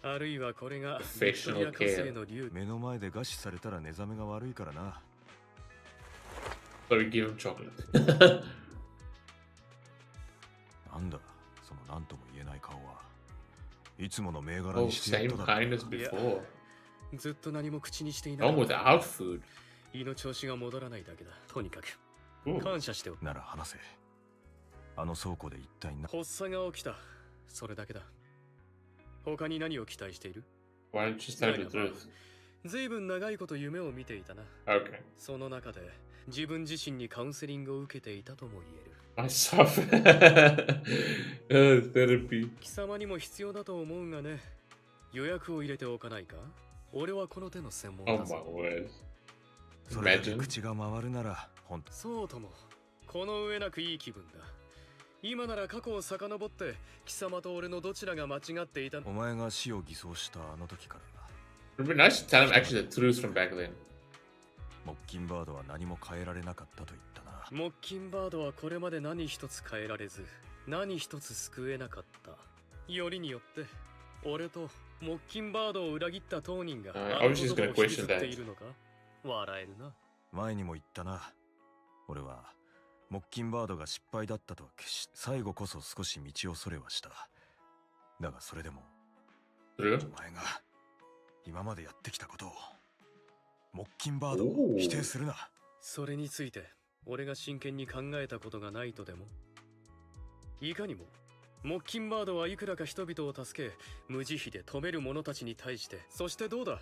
あるいはこれが Professional care. 目の前で餓死されたら寝覚めが悪いからな。So we give him chocolate. なんだ、その何とも言えない顔はいつもの銘柄にしてやった same だろ kind as before. ずっと何も口にしていない。 One without food. 胃の調子が戻らないだけだ。とにかく Ooh. 感謝しておく。なら話せ。あの倉庫で一体な。発作が起きた。それだけだ。他に何を期待している？ Why don't you just tell me the truth? ずいぶん長いこと夢を見ていたな。 Okay. その中で自分自身にカウンセリングを受けていたとも言える。Myself. Therapy. 貴様にも必要だと思うがね。予約を入れておかないか？俺はこの手の専門 Oh だ my ぞ。 word. それだけ Imagine. 口が回るなら本当。そうとも。この上なくいい気分だ。今なら過去を遡って貴様と俺のどちらが間違っていたの？お前が死を偽装したあの時から It would be nice to tell him actually the truth from back then. モッキンバードは何も変えられなかったと言ったな。モッキンバードはこれまで何一つ変えられず、何一つ救えなかった。よりによって、俺とモッキンバードを裏切った当人があの I was just ことを gonna 引きず question って that. いるのか？笑えるな。前にも言ったな。俺はモッキンバードが失敗だったとは決し、最後こそ少し道をそれはした。だがそれでも True? お前が今までやってきたことをモッキンバードを否定するな。それについて俺が真剣に考えたことがないとでも？いかにもモッキンバードはいくらか人々を助け無慈悲で止める者たちに対して、そしてどうだ、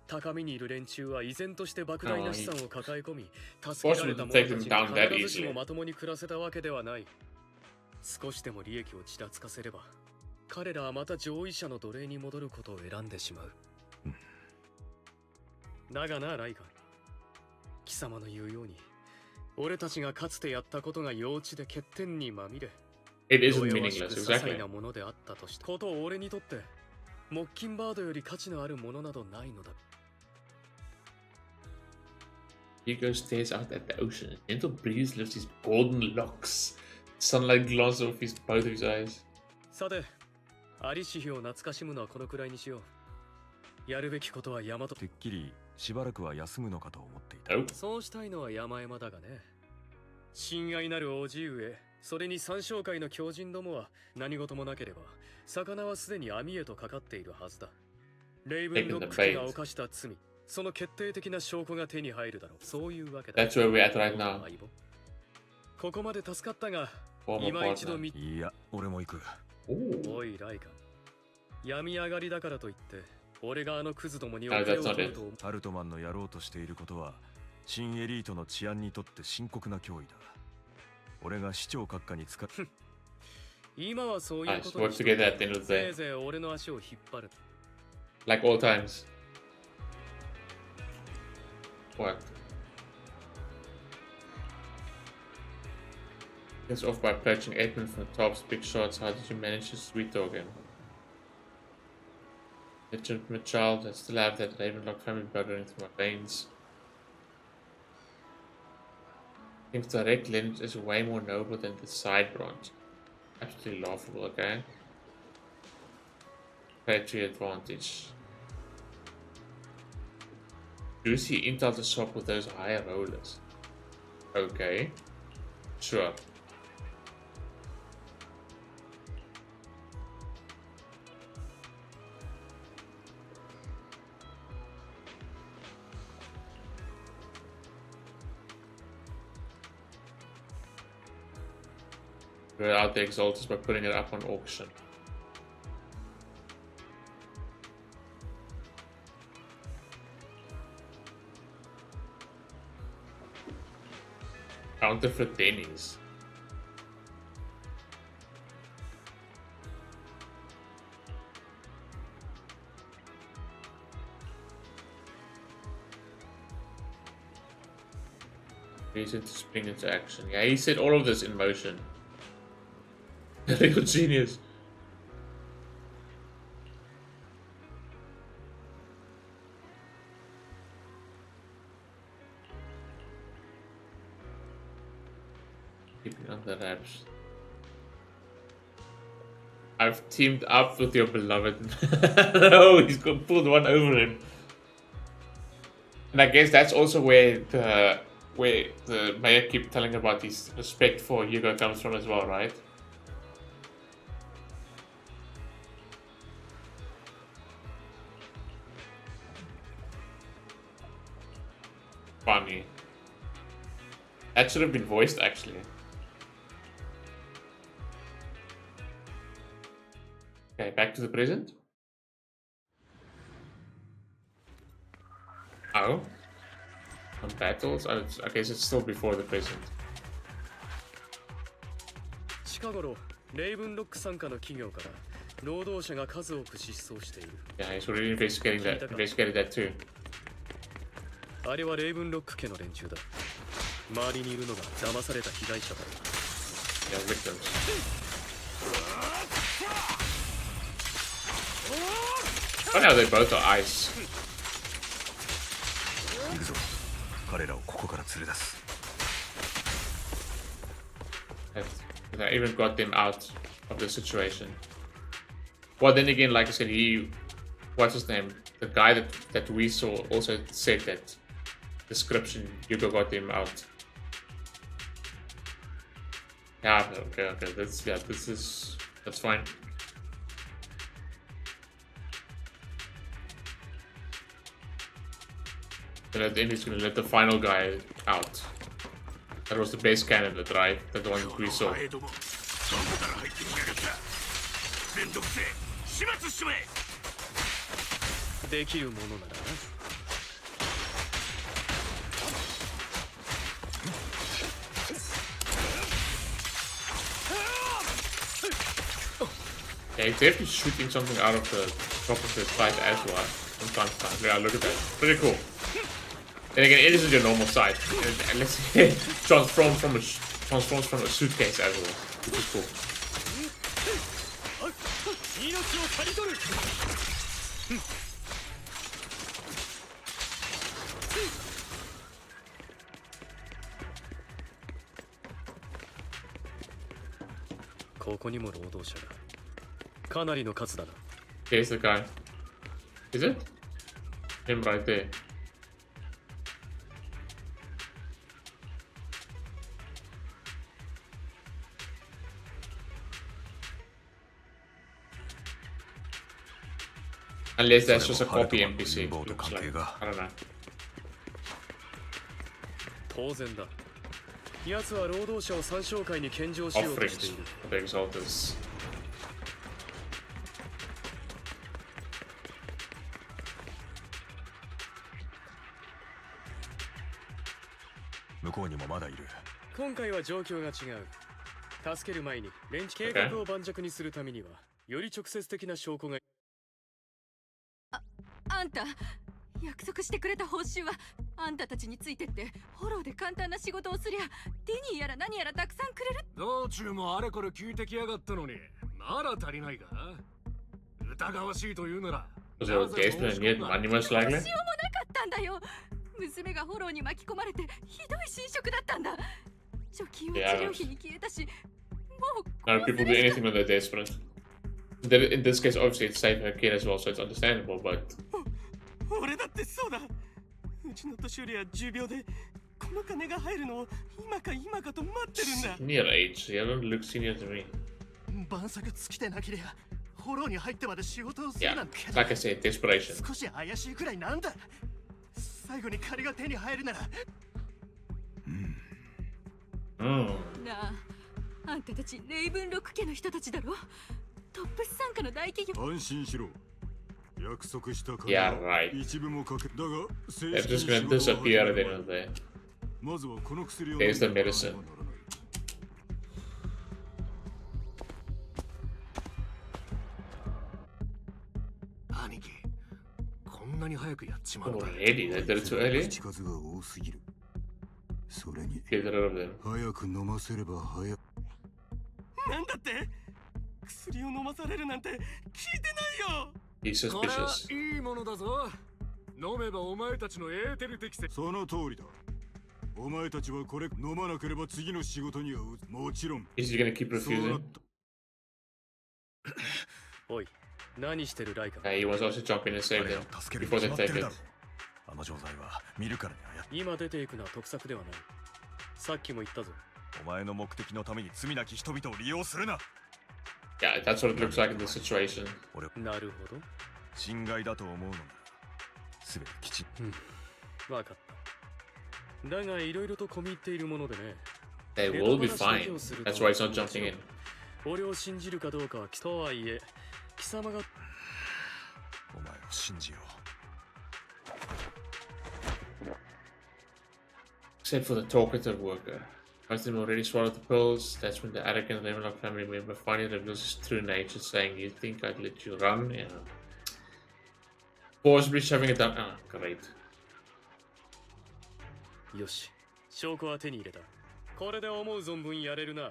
高みにいる連中は依然として莫大な資産を抱え込み、助けられた者たちに必ずしもまともに暮らせたわけではない。少しでも利益をちらつかせれば彼らはまた上位者の奴隷に戻ることを選んでしまう。だがな、ライカン、貴様の言うように俺たちがかつてやったことが幼稚で欠点にまみれ、 It isn't 弱々し meaningless, く些細 exactly. なものであったとしてことを俺にとってモッキンバードより価値のあるものなどないのだ。 Hugo stares out at the ocean. A gentle breeze lifts his golden locks. Sunlight glances off both of his eyes. さて、アリシヒを懐かしむのはこのくらいにしよう。やるべきことは山と。てっきりしばらくは休むのかと思っていた。 Nope. そうしたいのは山々だがね。親愛なるおじ上、それに三商会の狂人どもは何事もなければ、魚はすでに網へとかかっているはずだ。レイブンロック家が犯した罪、その決定的な証拠が手に入るだろう。そういうわけだ。 That's where we're at right now. ここまで助かったが、 Former 今一度 partner. 見。いや、俺も行く。 Ooh. おいライカン、病み上がりだからといって俺があのクズどもに No, お手 that's を not 取る it. と。ハルトマンのやろうとしていることは新エリートの治安にとって深刻な脅威だ。俺が市長閣下に使う。今はそういう Nice. こと Work にして together at the end of the せ day. いぜい俺の足を引っ張る。 Like all times. What? Gets off by perching Edmund from the top's big shots. How did you manage to sweet talk him? Legitimate child, I still have that Ravenlock family blood running through my veins. I think direct lineage is way more noble than the side branch. Absolutely laughable, okay? Patriot advantage. Juicy intel to swap with those higher rollers. Okay. Sure. We're out the Exalters by putting it up on auction. Counterfeit pennies. Reason to spring into action. Yeah, he set all of this in motion. Real genius. Keeping on the wraps. I've teamed up with your beloved. No, he's got pulled one over him. And I guess that's also where the mayor keep telling about his respect for Hugo comes from as well, right? funny. That should have been voiced actually. Okay, back to the present. Oh. On battles? Oh, okay, so it's still before the present. 近頃レイブンロック傘下の企業から労働者が数多く失踪している。 Yeah, he's already investigated that too. あれはレイブンロック家の連中だ。周りにいるのが騙された被害者だ。 Yeah, victims. Oh no, they both are ice. 行くぞ。彼らをここから連れ出す。 I even got them out of the situation. Well, then again, like I said, what's his name? The guy that we saw also said that description, Hugo got them out. Yeah, okay, that's fine. And at the end, he's gonna let the final guy out. That was the base candidate, right? That the one that we saw. できるものならな。Yeah, he's definitely shooting something out of the top of his fight as well. From time to time. Yeah, look at that. Pretty cool. And again, it isn't your normal sight. And let's see, it transforms from a suitcase as well, which is cool. ここにも労働者が。かなりの数だな。 Here's the guy. Is it? Him right there. Unless that's just a copy NPC. Looks like. I don't know. 当然だ。奴は労働者を参照会に献上しようとしている。The Exalters. 向こうにもまだいる。今回は状況が違う。助ける前に連地計画を盤石にするためにはより直接的な証拠が。あんた、約束してくれた報酬はあんたたちについてってフォローで簡単な仕事をすりゃディニーやら何やらたくさんくれる。道中もあれこれ聞いてきやがったのにまだ足りないか。疑わしいと言うなら。Was it okay to get money most likely? どうしようもなかったんだよ。娘がフォローに巻き込まれてひどい侵食だったんだ。貯金は治療費に消えたし、もう。No, people do anything when they're desperate. In this case, obviously, it's saving her kid as well, so it's understandable, but. 俺だってそうだ。うちの年寄りは重病で、この金が入るのを今かと待ってるんだ。Senior age, you don't look senior to me. 晩作尽きてなければ、フォローに入ってまで仕事をする Yeah, なんて。like I said, desperation. 少し怪しいくらいなんだ。最後に金が手に入るなら。なあ、あんたたちレイブンロック家の人たちだろ。トップス傘下の大企業。安心しろ。約束したから。Yeah, right. 一部もかけ。だが、 They're just gonna disappear at the end of the day. まずはこの薬を。There's the medicine. 兄貴、こんなに早くやっちまう Already? They did it too early? 口数が多すぎる。それに。 Get rid of them. 早く飲ませれば早く。なんだって？薬を飲まされるなんて聞いてないよ。He's これは suspicious. いいものだぞ。飲めばお前たちのエーテル適性。その通りだ。お前たちはこれ飲まなければ次の仕事にはもちろん。 Is he gonna keep refusing? おい、何してるライカ。He was also jumping and saving them before they take it. あの錠剤は見るからにあや。今出ていくのは得策ではない。さっきも言ったぞ。お前の目的のために罪なき人々を利用するな。Yeah, that's what it looks like in this situation. なるほど。侵害だと思うのなら、すべてきちん。わかった。だがいろいろと込み入っているものでね。 They will be fine. That's why he's not jumping in. 俺を信じるかどうかはとはいえ、貴様がお前を信じよう。 Except for the talkative worker. Once they've already swallowed the pills, that's when the arrogant Epilogue family member finally reveals his true nature, saying, "You think I'd let you run?" Yeah. Forcibly shoving it down. Ah, great. よし、証拠は手に入れた。これで思う存分やれるな。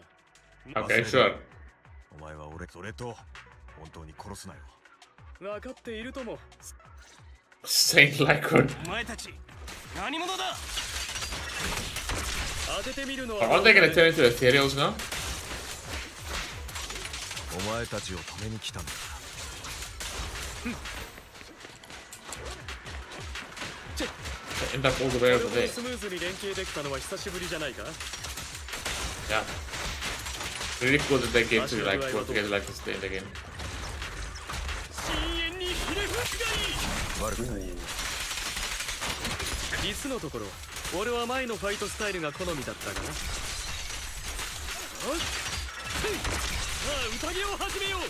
Okay, sure. お前は俺それと本当に殺すなよ。分かっているとも。 Saint Lycon. お前たち何者だ。 当ててみるの Aren't they gonna turn into ethereals now? お前たちを止めに来たんだ。They end up all the way over there. スムーズに連携できたのは久しぶりじゃないか。 Yeah. Really cool that they get to like work together like this thing again. 深淵にひれ伏しがいい。悪くない。実のところ、俺は前のファイトスタイルが好みだったがな。さあ、宴を始めよう。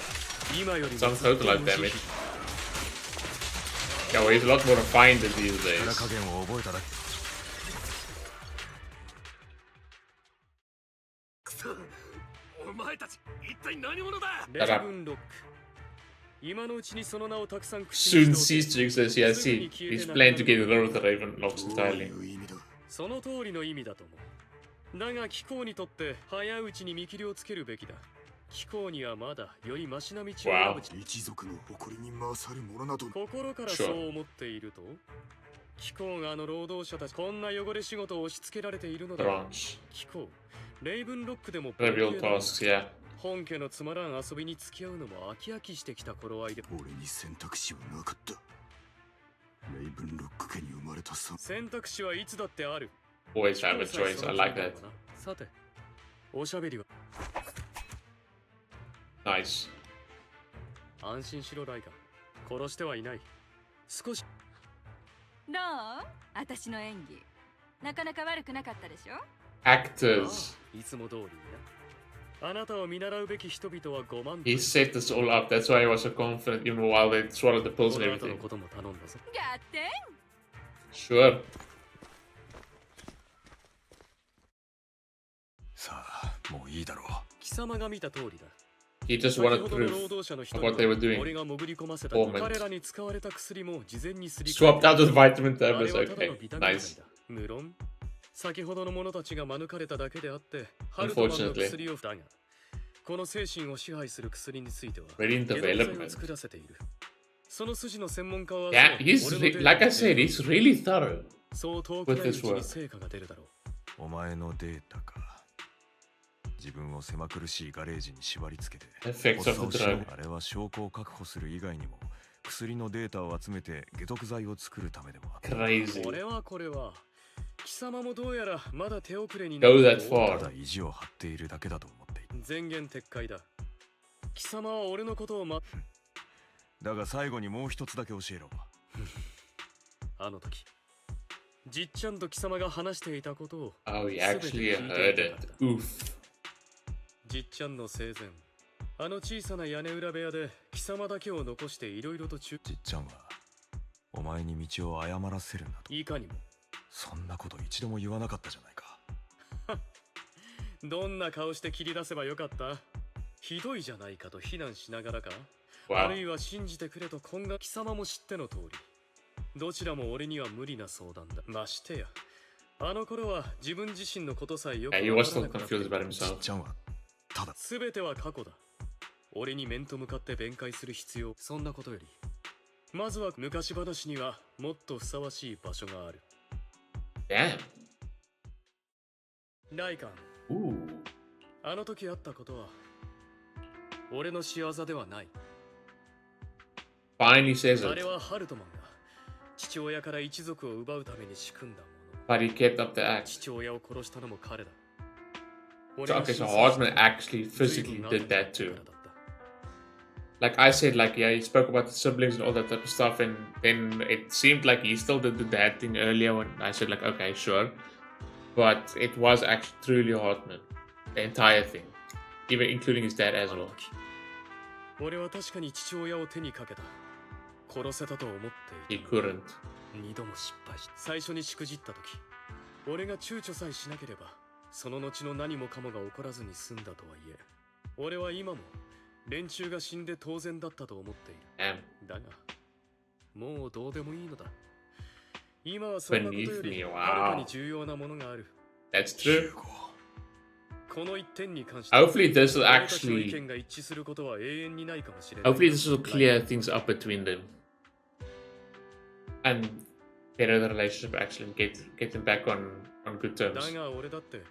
今よりも Some total life damage. Yeah, well, he's a lot more refined these 裏 days. 加減を覚えただけ。お前たち一体何者だ。レイブンロック。今のうちにその名をたくさん口 Soon にしておけ。 Seastrix says, yeah, see, he's planning to get rid of the Ravenlocks どう entirely. いう意味だ。その通りの意味だと思う。だが貴公にとって早いうちに見切りをつけるべきだ。貴公にはまだよりマシな道を選ぶ。一族の誇りに勝る者など。心からそう思っていると、貴公があの労働者たちこんな汚れ仕事を押し付けられているのだ。 Branch. 貴公、レイブンロックでも Trivial tasks, yeah. 本家のつまらん遊びに付き合うのも飽き飽きしてきた頃合いで。俺に選択肢はなかった。レイブンロック家に生まれたさ。選択肢はいつだってある。 Always have a choice. I like that. さて、おしゃべりは Nice. 安心しろライカ。殺してはいない。少しどう？私の演技なかなか悪くなかったでしょ。 Actors. いつも通りにな。あなたを見習うべき人々は5万。 He set this all up. That's why he was so confident even while they swallowed the pills and この後の everything. ことも頼んだぞ。ガッテン。 Sure. さあ、もういいだろう。貴様が見た通りだ。 He just 先 wanted ほどの労 proof 働者の一 of 人 what they were doing. 俺が潜り込ませた Torment. 彼らに使われた薬も事前にすり Swapped out with vitamin あれは tablets. ただの Okay. ビタミン剤 Nice. だ。無論先ほどの者たちが免れただけであってハルトマンの Unfortunately. 薬をだがこの精神を支配する薬については Ready in 解毒剤 development. を作らせている。その筋の専門家は Yeah, he's like I said, he's really thorough. そう遠くないうちに成果が出るだろう。お前のデータか。自分を狭苦しいガレージに縛り付けて Effects of the 発作を drug. しあれは証拠を確保する以外にも薬のデータを集めて解毒剤を作るためでもあった。 Crazy. これは貴様もどうやらまだ手遅れに Go that far. ただ意地を張っているだけだと思っていた。前言撤回だ。貴様は俺のことをだが最後にもう一つだけ教えろ。あの時じっちゃんと貴様が話していたことを Oh, he actually heard it. Oof. じっちゃんの生前あの小さな屋根裏部屋で貴様だけを残していろいろとじっちゃんはお前に道を誤らせるなと。いかにもそんなこと一度も言わなかったじゃないか。どんな顔して切り出せばよかった。ひどいじゃないかと非難しながらか、 Wow. あるいは信じてくれと今後貴様も知っての通りどちらも俺には無理な相談だ。ましてやあの頃は自分自身のことさえよく Yeah, he わ was から still なくなって confused about じっ himself. ちゃんはただ全ては過去だ。俺に面と向かって弁解する必要。そんなことよりまずは昔話にはもっとふさわしい場所がある。 Damn. ライカン、 Ooh. あの時あったことは俺の仕業ではない。 Finally says あれ it. はハルトマンが父親から一族を奪うために仕組んだもの。 But he kept up the act. 父親を殺したのも彼だ。 So, okay, so Hardman actually physically did that too. Like I said, like, yeah, he spoke about the siblings and all that type of stuff, and then it seemed like he still did the dad thing earlier when I said, like, okay, sure. But it was actually truly Hartman. The entire thing. Even including his dad as well. 俺は確かに父親を手にかけた。殺せたと思っていた。He couldn't. 二度も失敗し、最初にしくじった時、俺が躊躇さえしなければ、その後の何もかもが起こらずに済んだとはいえ、俺は今も連中が死んで当然だったと思っている。だが、もうどうでもいいのだ。今はそんなことより、はるかに重要なものがある。That's true. この一点に関して、Hopefully this will actually... 意見が一致することは永遠にないかもしれない。Hopefully this will clear things up between them. And better the relationship actually and get them back on good terms. だが俺だって、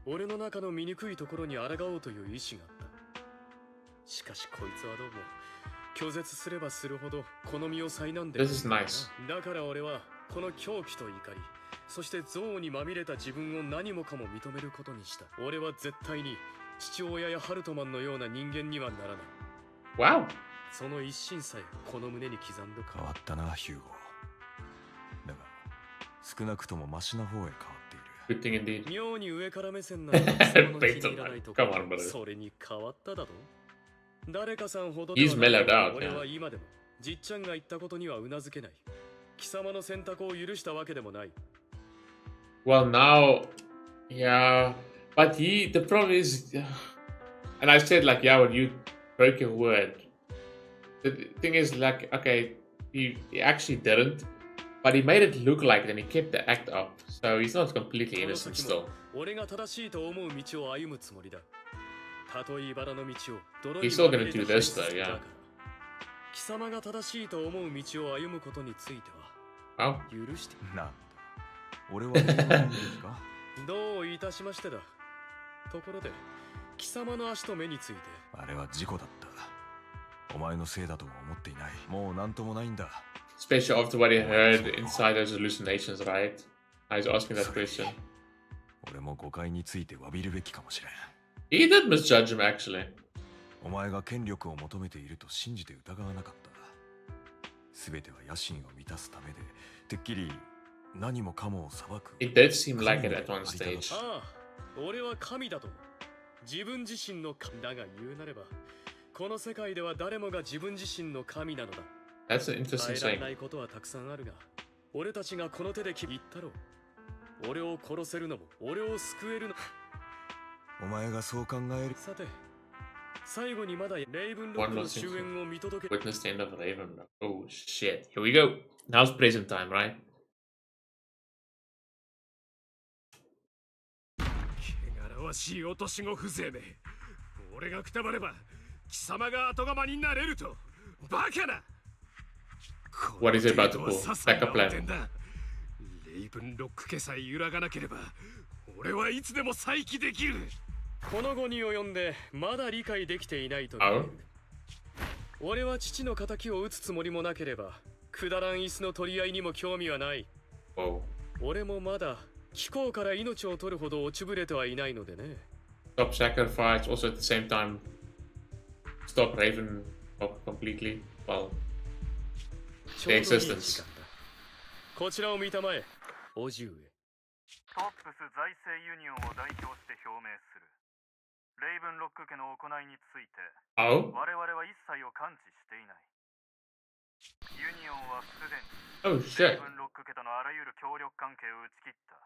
俺の中の醜いところに抗おうという意志があった。しかしこいつはどうも、拒絶すればするほどこの身を災難で。This is nice. だから俺は、この狂気と怒り、そして憎悪にまみれた自分を何もかも認めることにした。俺は絶対に父親やハルトマンのような人間にはならない。Wow. その一心さえこの胸に刻んで変わったな、ヒューゴ。だが、少なくともマシな方へ変わっている。Good thing indeed. 妙に上から目線なのがその気に入らないところ。それに変わっただろ。誰かさんほどではない。俺は今でもじっちゃんが言ったことにはうなずけない。貴様の選択を許したわけでもない。Well, now, yeah, but the problem is, and I said like, yeah, well, you broke your word. The thing is like, okay, he actually didn't, but he made it look like it and he kept the act up, so he's not completely innocent still. He's still gonna do this though, yeah. 貴様が正しいと思う道を歩むことについては、許して。な、俺はどういうですか？どういたしましてだ。ところで、貴様の足と目について。あれは事故だった。お前のせいだとは思っていない。もうなんともないんだ。Especially after what he heard inside those hallucinations, right? I was asking that question. 俺も誤解について詫びるべきかもしれん。He did misjudge him actually. お前が権力を求めていると信じて疑わなかった。すべては野心を満たすためで、てっきり何もかもを裁く。It did seem like it at one stage. ああ、俺は神だと。自分自身の神だが言うなれば、この世界では誰もが自分自身の神なのだ。That's an interesting 変えられ saying. ないことはたくさんあるが、俺たちがこの手で言ったろう。俺を殺せるのも、俺を救えるのも。お前がそう考える。さて、最後にまだレイブンロックの終焉を見届け。Witness the end of Ravenlock. Oh shit. Here we go. Now's present time, right? 汚らわしい落とし子風情め。俺がくたばれば貴様が後釜になれると。バカな。What is it about to pull? Backup plan. レイブンロック家さえ揺らがなければ俺はいつでも再起できる。この後に及んでまだ理解できていないと。俺は父の仇を討つつもりもなければくだらん椅子の取り合いにも興味はない。俺もまだ貴公から命を取るほど落ちぶれてはいないのでね。Stop sacrifice, also at the same time stop Ravenlock completely. Well, the existence. こちらを見たまえ、おじ上。トップス財政ユニオンを代表して表明する。レイブンロック家の行いについて、我々は一切を感知していない。ユニオンはすでにレイブンロック家とのあらゆる協力関係を打ち切った。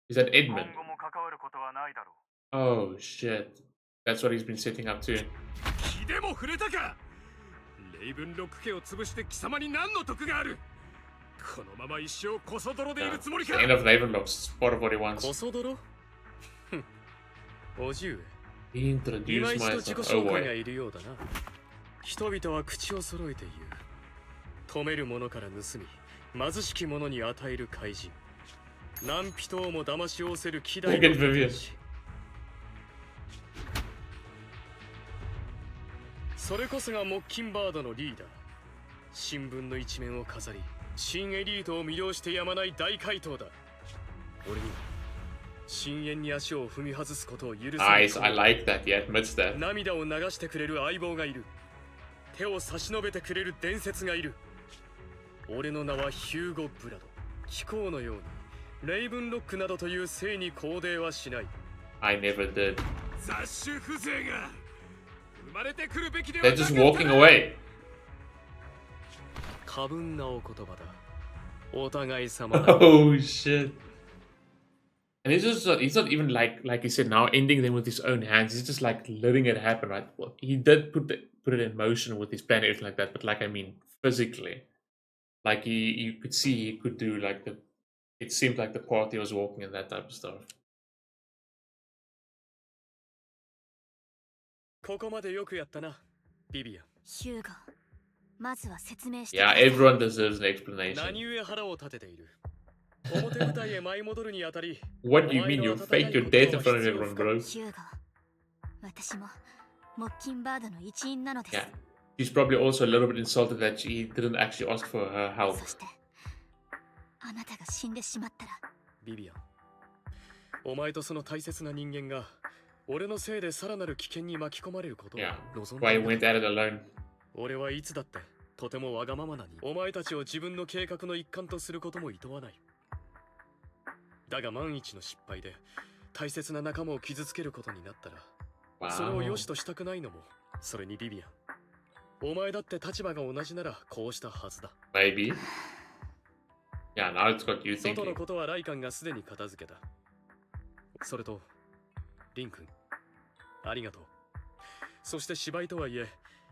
Is that Edmund? 今後も関わることはないだろOhう。shit. That's what he's been setting up too. 気でも触れたか。レイブンロック家を潰して貴様に何の得がある。このまま一生コソ泥でいるつもりか。The end of Ravenlock's part of what he wants. コソ泥？おじ上。He introduced 今一度自己 myself. Oh 紹介が boy. いるようだな。人々は口を揃えて言う。止める者から盗み、貧しき者に与える怪人。何人をも騙しおせる希代の天使。それこそがモッキンバードのリーダー。新聞の一面を飾り、新エリートを魅了してやまない大怪盗だ。俺には深淵に足を踏み外すことを許さない。Nice, I like that. He admits that. 涙を流してくれる相棒がいる。手を差し伸べてくれる伝説がいる。俺の名はヒューゴ・ブラド。貴公のようにレイブンロックなどという性に肯定はしない。I never did. 雑種風情が生まれてくるべきでは They're just walking away. 過分なお言葉だ。お互い様だ。Oh shit. And he's not even like you said now ending them with his own hands. He's just like letting it happen, right? Well, he did put it in motion with his plan, everything like that. But like I mean, physically, like you could see he could do like the. It seemed like the party was walking and that type of stuff. ここまでよくやったな、ビビアン。ヒューゴ、まずは説明して。Yeah, everyone deserves an explanation. 何故腹を立てている。表舞台へ舞い戻るにあたり。What do you mean you faked your death in front of everyone, bro? ヒューゴ、私もモッキンバードの一員なのです。Yeah, she's probably also a little bit insulted that she didn't actually ask for her help. そして、あなたが死んでしまったら。ビビアン、お前とその大切な人間が。俺のせいでさらなる危険に巻き込まれることを望んでいる。Why you went at it alone? 俺はいつだってとてもわがままなにお前たちを自分の計画の一環とすることも厭わない。だが万一の失敗で大切な仲間を傷つけることになったら、それを良しとしたくないのも、それにビビアン、お前だって立場が同じならこうしたはずだ。Maybe. Yeah, now it's got you thinking. 外のことはライカンがすでに片付けた。それとリン君、ありがとう。そして芝居とはいえ、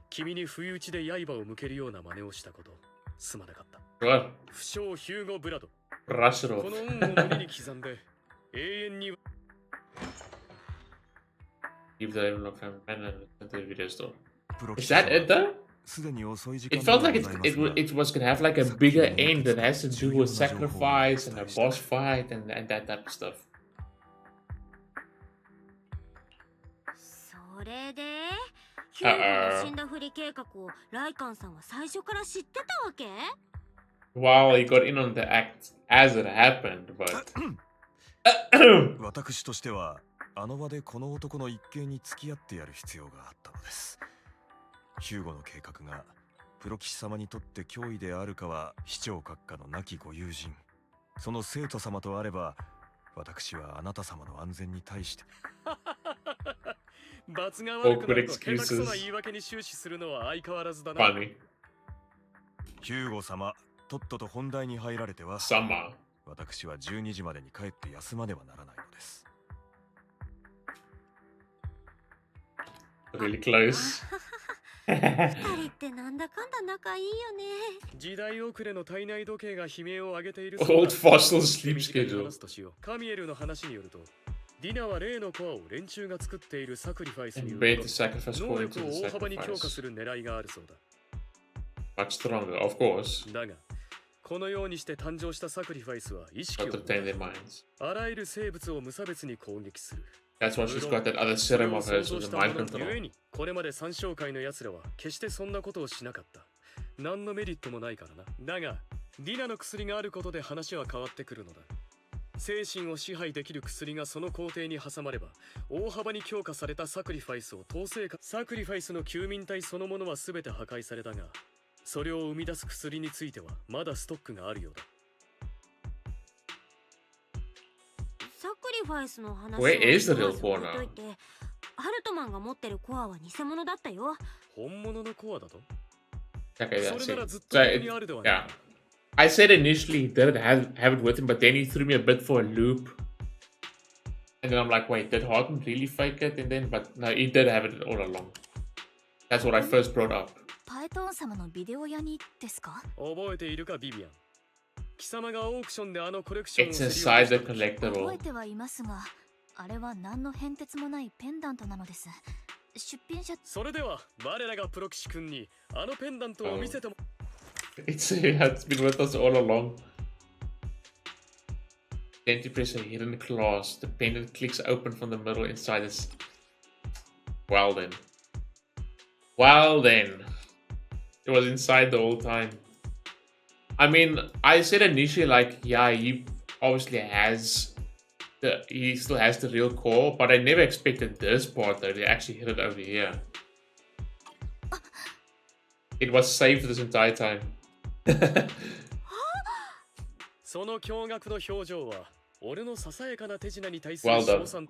君に不意打ちで刃を向けるような真似をしたこと、すまなかった。不詳ヒューゴ・ブラド。この運を胸に刻んで、永遠に。Is that it though? It felt like it was gonna have like a bigger end that has to do with sacrifice and a boss fight and that type of stuff. それでヒューゴの死んだふり計画をライカンさんは最初から知ってたわけ？ Well, he got in on the act as it happened, but 私としてはあの場でこの男の一件に付き合ってやる必要があったのです。ヒューゴの計画がプロ騎士様にとって脅威であるかは市長閣下の亡きご友人、その生徒様とあれば、私はあなた様の安全に対して罰が悪くなると下手くそな言い訳に終始するのは相変わらずだな。ヒューゴ様、とっとと本題に入られては、私は12時までに帰って休まねばならないのです。Really close. 二人ってなんだかんだ仲いいよね。時代遅れの体内時計が悲鳴を上げている。Old fossil sleep schedule. カミエルの話によると、ディナは例のコアを連中が作っているサクリファイスによる能力を大幅に強化する狙いがあるそうだ。Much stronger, of course. だが、このようにして誕生したサクリファイスは意識をあらゆる生物を無差別に攻撃する。That's why she's got that other serum of hers with the mind control. これまで三将会の奴らは決してそんなことをしなかった。何のメリットもないからな。だが、ディナの薬があることで話は変わってくるのだ。精神を支配できる薬がその工程に挟まれば、大幅に強化されたサクリファイスを統制下。サクリファイスの休眠体そのものは全て破壊されたが、それを生み出す薬についてはまだストックがあるようだ。サクリファイスの話を置いといて、ハルトマンが持ってるコアは偽物だったよ。本物のコアだと？ Okay, that's it. Yeah. I said initially he didn't have it with him, but then he threw me a bit for a loop. And then I'm like, wait, did Harden really fake it? And then, but no, he did have it all along. That's what I first brought up. パエトーン様のビデオ屋にですか？覚えているか、ビビアン。貴様がオークションであのコレクションを It's inside the collectible. 覚えてはいますが、あれは何の変哲もないペンダントなのです。出品者。それでは我らがプロ騎士君にあのペンダントを見せても。It's been with us all along. Then to press a hidden class. The pendant clicks open from the middle inside this. Well then. Well then. It was inside the whole time. I mean, I said initially like, yeah, he obviously has he still has the real core, but I never expected this part though. They actually hit it over here. It was safe this entire time. その驚愕の表情は俺のささやかな手品に対す Well る done. 賞賛。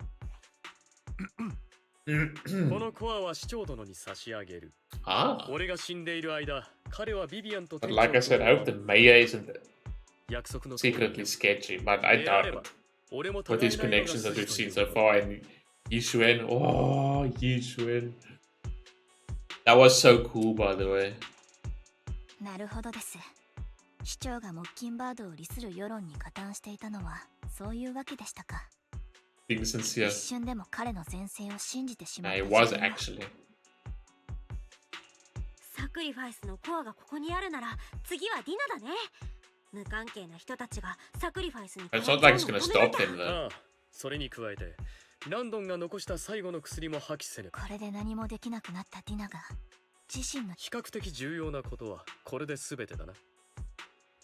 このコアは市長殿に差し上げる。Ah. 俺が死んでいる間、彼はビビアンと But like I said, I hope the mayor isn't 約束の secretly sketchy, but I doubt it. With his connections that we've seen so far, and Yishuen, oh, Yishuen. That was so cool, by the way. なるほどです。市長がモッキンバードを利する世論に加担していたのはそういうわけでしたか。Being sincere. 一瞬でも彼の前世を信じてしまった。Yeah, it was actually. サクリファイスのコアがここにあるなら次はディナだね。無関係な人たちがサクリファイスに It's not like it's gonna stop them あ though. あ、それに加えてランドンが残した最後の薬も破棄せぬ。これで何もできなくなったディナが自身の比較的重要なことはこれで全てだな。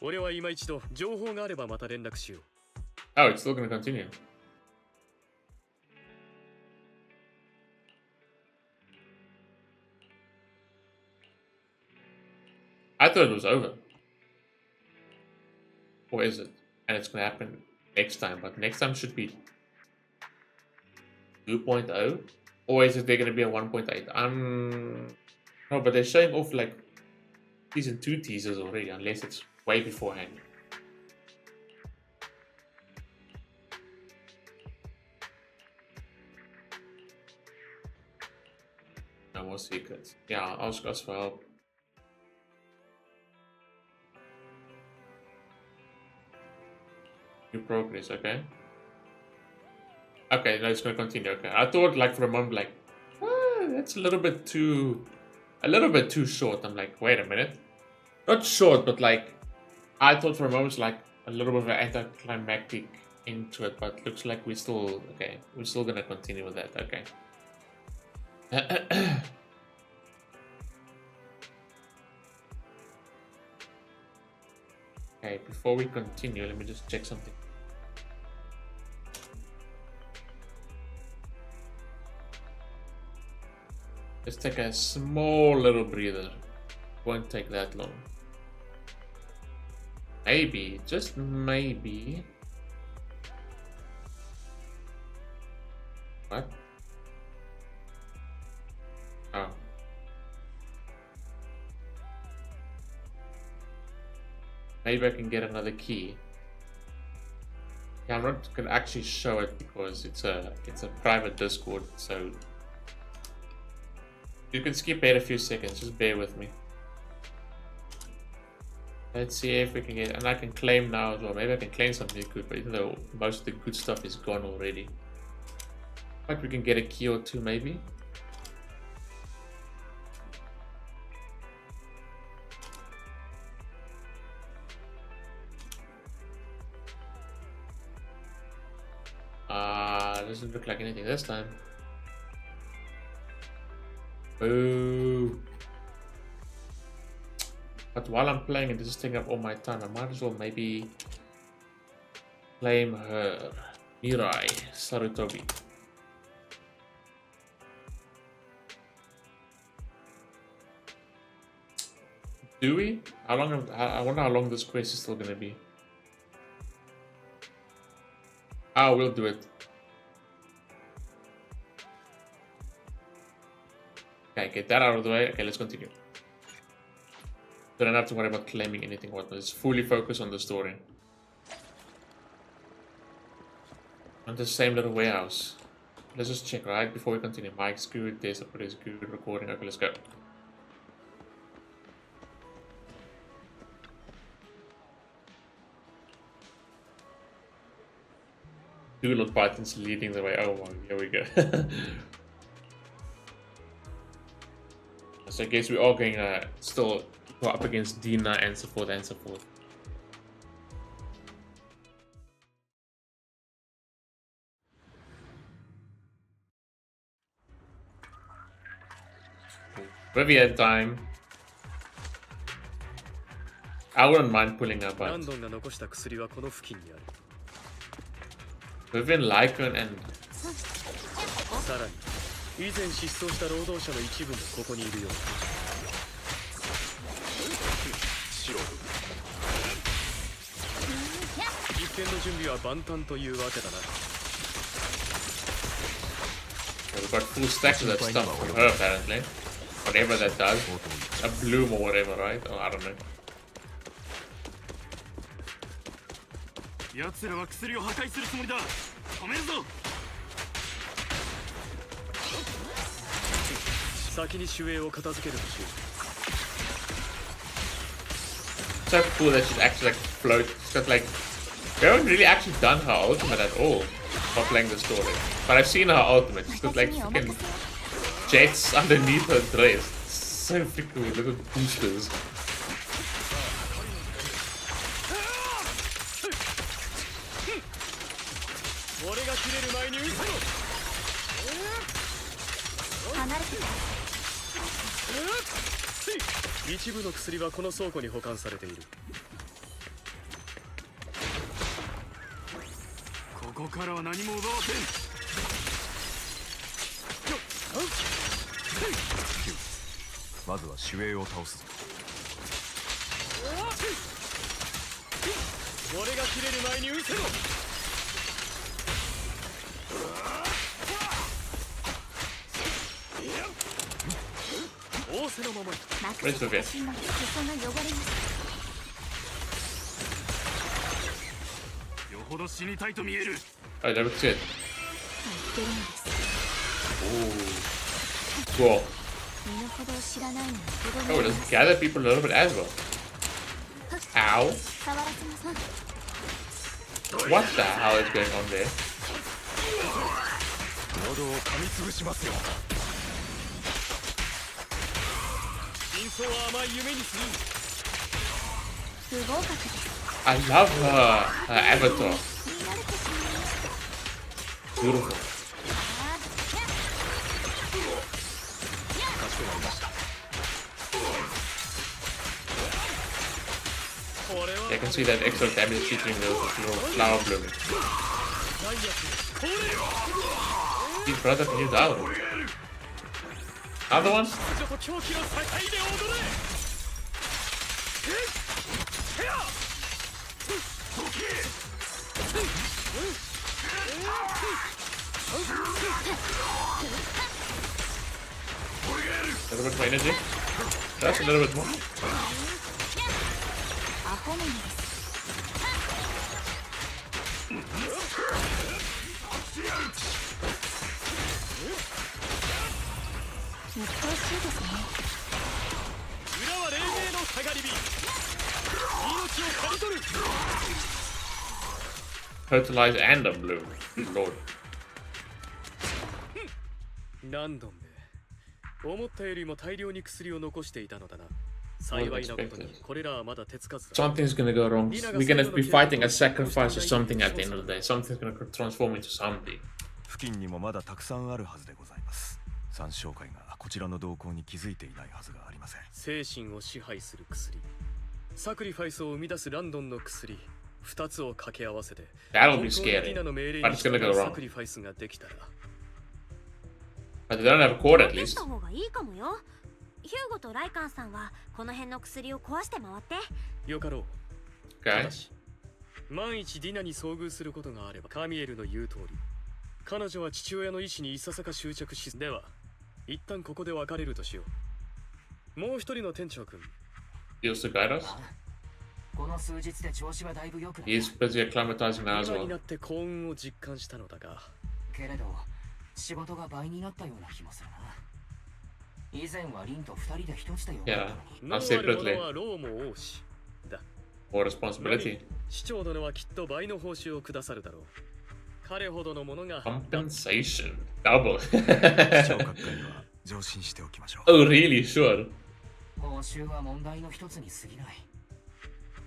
俺は今一度情報があればまた連絡しよう。 Oh, it's still gonna continue. I thought it was over. Or is it? And it's gonna happen next time, but next time should be 2.0? Or is it they're gonna be a 1.8? No, but they're showing off like season 2 teasers already, unless it's way beforehand. No more secrets. Yeah, I'll ask us for help. New progress, okay. Okay, no, it's gonna continue. Okay, I thought like for a moment like, that's a little bit too short. I'm like, wait a minute, not short, but like, I thought for a moment like a little bit of an anticlimactic into it, but looks like we're still okay. We're still gonna continue with that. Okay. Okay, before we continue, let me just check something. Let's take a small little breather. Won't take that long. Maybe, just maybe. What? Oh. Maybe I can get another key. Yeah, I'm not gonna actually show it because it's a private Discord, so you can skip ahead a few seconds, just bear with me. Let's see if we can get, and I can claim now as well. Maybe I can claim something good, but even though most of the good stuff is gone already. Like we can get a key or two maybe. Doesn't look like anything this time. Boo. But while I'm playing and this is taking up all my time, I might as well maybe claim her. Mirai Sarutobi. Do we? How long? I wonder how long this quest is still gonna be. Ah, we'll do it. Okay, get that out of the way. Okay, let's continue. So I don't have to worry about claiming anything or whatnot. Let's fully focus on the story. On the same little warehouse. Let's just check, right? Before we continue. Mike's good, Desktop is good, recording. Okay, let's go. Doodle buttons leading the way. Oh, wow, here we go. So I guess we're all going to still go up against Dina and so forth and so forth. Vivian time. I wouldn't mind pulling her, but Vivian, Lycan, and さらに以前失踪した労働者の一部もここにいるようだ。実験の準備は万端というわけだな。We've got full stacks of that stuff for her apparently. Whatever that does. A bloom or whatever, right? Oh, I don't know. 奴らは薬を破壊するつもりだ。止めるぞ。先に守衛を片付けるとしよう。 So cool that she's actually like float. She's got like, we haven't really actually done her ultimate at all while playing the story. But I've seen her ultimate. She's got like freaking jets underneath her dress. It's so freaking cool. Little boosters. Okay. 一部の薬はこの倉庫に保管されている。ここからは何も奪わせん。まずは守衛を倒すぞ。俺が切れる前に撃てろ。仰せのままに。Let's look at. よほど死にたいと見える。Alright, that looks good. Ooh. Cool. Oh, let's gather people a little bit as well. Ow. What the hell is going on there? 喉を噛みつぶしますよ。真相は甘い夢にする。 I love her avatar. Beautiful. I can see that extra damage featuring the little flower blooming. His brother can use that one. Another one? A little bit more energy. That's a little bit more. Fertilize and a bloom. Lord. ランドンで思ったよりも大量に薬を残していたのだな。幸いなことにこれらはまだ手つかずだ。 Something's gonna go wrong. We're gonna be fighting a sacrifice or something at the end of the day. Something's gonna transform into something. 付近にもまだたくさんあるはずでございます。三商会がこちらの動向に気づいていないはずがありません。精神を支配する薬、サクリファイスを生み出すランドンの薬、2つを掛け合わせて That'll be scary. But it's gonna go wrong. サクリファイスができたら。 But they don't have a cord at least. ヒューゴとライカンさんはこの辺の薬を壊して回って。よかろう。 Okay. ただし、万一ディナに遭遇することがあれば、カミエルの言う通り、彼女は父親の意志にいささか執着し、では、一旦ここで別れるとしよう。もう一人の店長君。He also guide us. この数日で調子はだいぶ良くなった。 He's busy acclimatizing now as 今に well. なって幸運を実感したのだが。けれど、仕事が倍になったような気もするな。以前はリンと二人で一つだよ。Yeah, ノ not ーアル separately. 者はローも王子だ。 More responsibility. 市長殿はきっと倍の報酬をくださるだろう。彼ほどのものが。 Compensation. Double. 小学会は上申しておきましょう。 Oh, really? Sure. 報酬は問題の一つに過ぎない。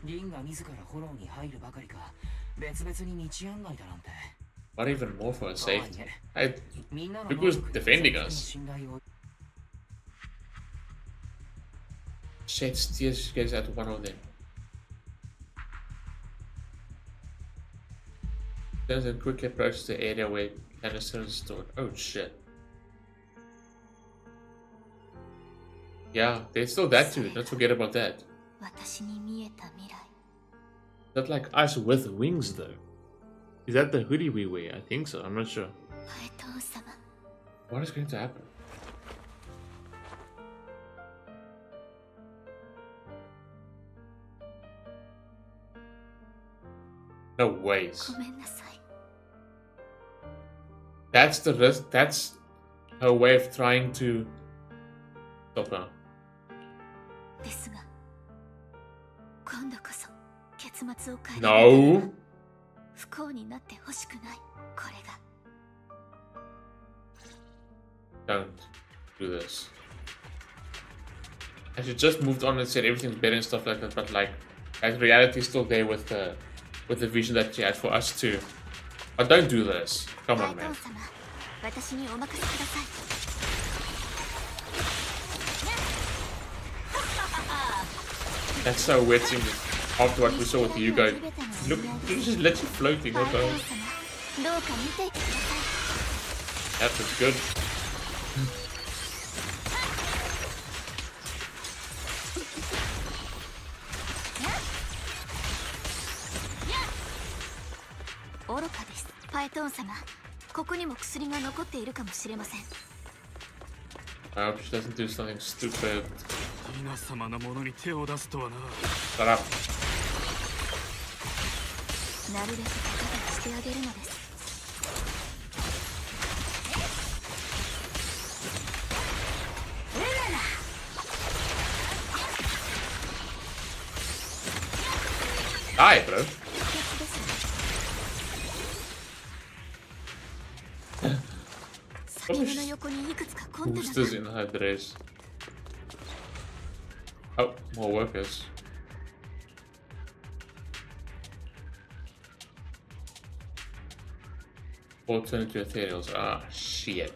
リンが自らフォローに入るばかりか、別々に道案内だなんて。What even more for our safety? Look who's defending us. Shit, steers guys out one of them. There's a quick approach to the area where Lannister is stored. Oh shit. Yeah, there's still that too. Don't forget about that. Is that like us with wings though? Is that the hoodie we wear? I think so. I'm not sure. What is going to happen? No ways. That's the risk. That's her way of trying to stop her. No. Don't do this. I should just moved on and said everything's better and stuff like that, but like reality is still there with the vision that she had for us too. But don't do this. Come on, man. That's so weird seeing after what we saw with Hugo. Look, he's just literally floating. What the hell? That was good. I hope she doesn't do something stupid. Shut up. Die, bro. Boosters in her dress. Oh, more workers. Alternative materials. Ah, shit.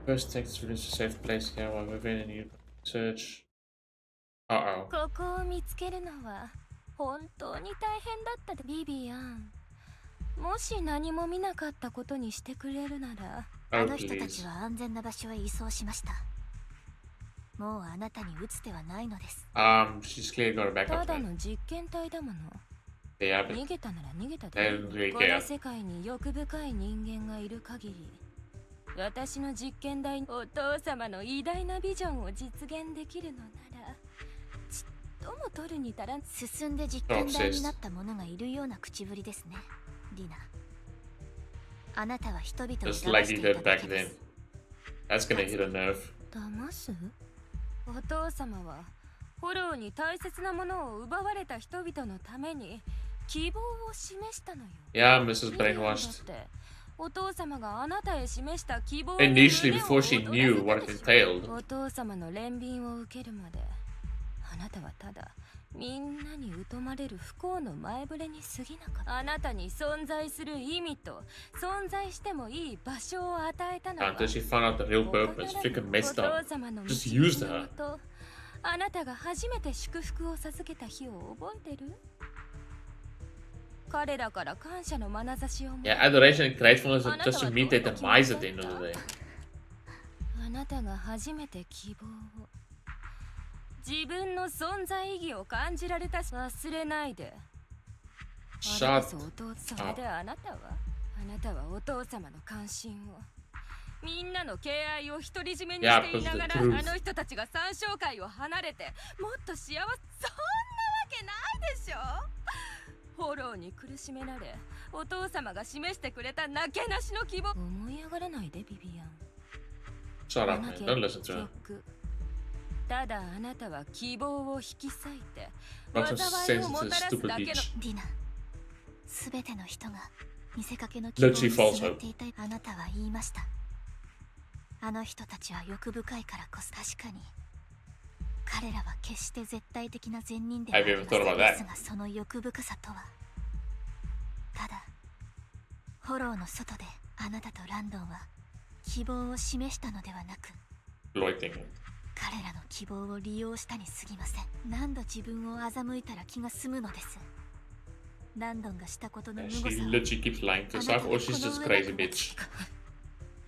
First text to reach a safe place here while Vivian and Hugo search. Uh-oh. ここを見つけるのは本当に大変だったビビアン。もし何も見なかったことにしてくれるなら、あの人たちは安全な場所へ移送しました。もうあなたに打つ手はないのです。She's clearly got a backup. ただの実験体だもの。逃げたなら逃げたで。この世界に欲深い人間がいる限り。私の実験台お父様の偉大なビジョンを実現できるのならちっとも取るに足らん。進んで実験台になった者がいるような口ぶりですね、ディナ。あなたは人々を騙していただけです。That's gonna hit a nerve. 騙す？お父様はフォローに大切なものを奪われた人々のために希望を示したのよ。Yeah, Mrs. Brainwashed. Initially, before she knew what it entailed. お父様の憐憫を受けるまで、あなたはただみんなに疎まれる不幸の前触れに過ぎなかった。あなたに存在する意味と存在してもいい場所を与えたのは。Until she found out the real purpose, freaking messed up. Just used her. あなたが初めて祝福を授けた日を覚えてる？ 彼らから感謝の眼差しを。Yeah, adoration and gratefulness are just to meet their demise at the end of the day. あなたが初めて希望を、自分の存在意義を感じられたし忘れないで。それであなたはお父様の関心を、みんなの敬愛を独り占めにしていながら、あの人たちが参照会を離れてもっと幸せ、そんなわけないでしょ。 フォローに苦しめられ、お父様が示してくれたなけなしの希望。思い上がらないでビビアン。Shut up, man. Don't listen to her. ただあなたは希望を引き裂いて、 Not so sensitive, stupid bitch. ディナ、すべての人が見せかけの希望を失っていた。あなたは言いました。あの人たちは欲深いからこそ。確かに。 彼らは決して絶対的な善人ではありませんですが、その欲深さとはただフォローの外であなたとランドンは希望を示したのではなく、彼らの希望を利用したに過ぎません。何度自分を欺いたら気が済むのです。ランドンがしたことの無誤さを、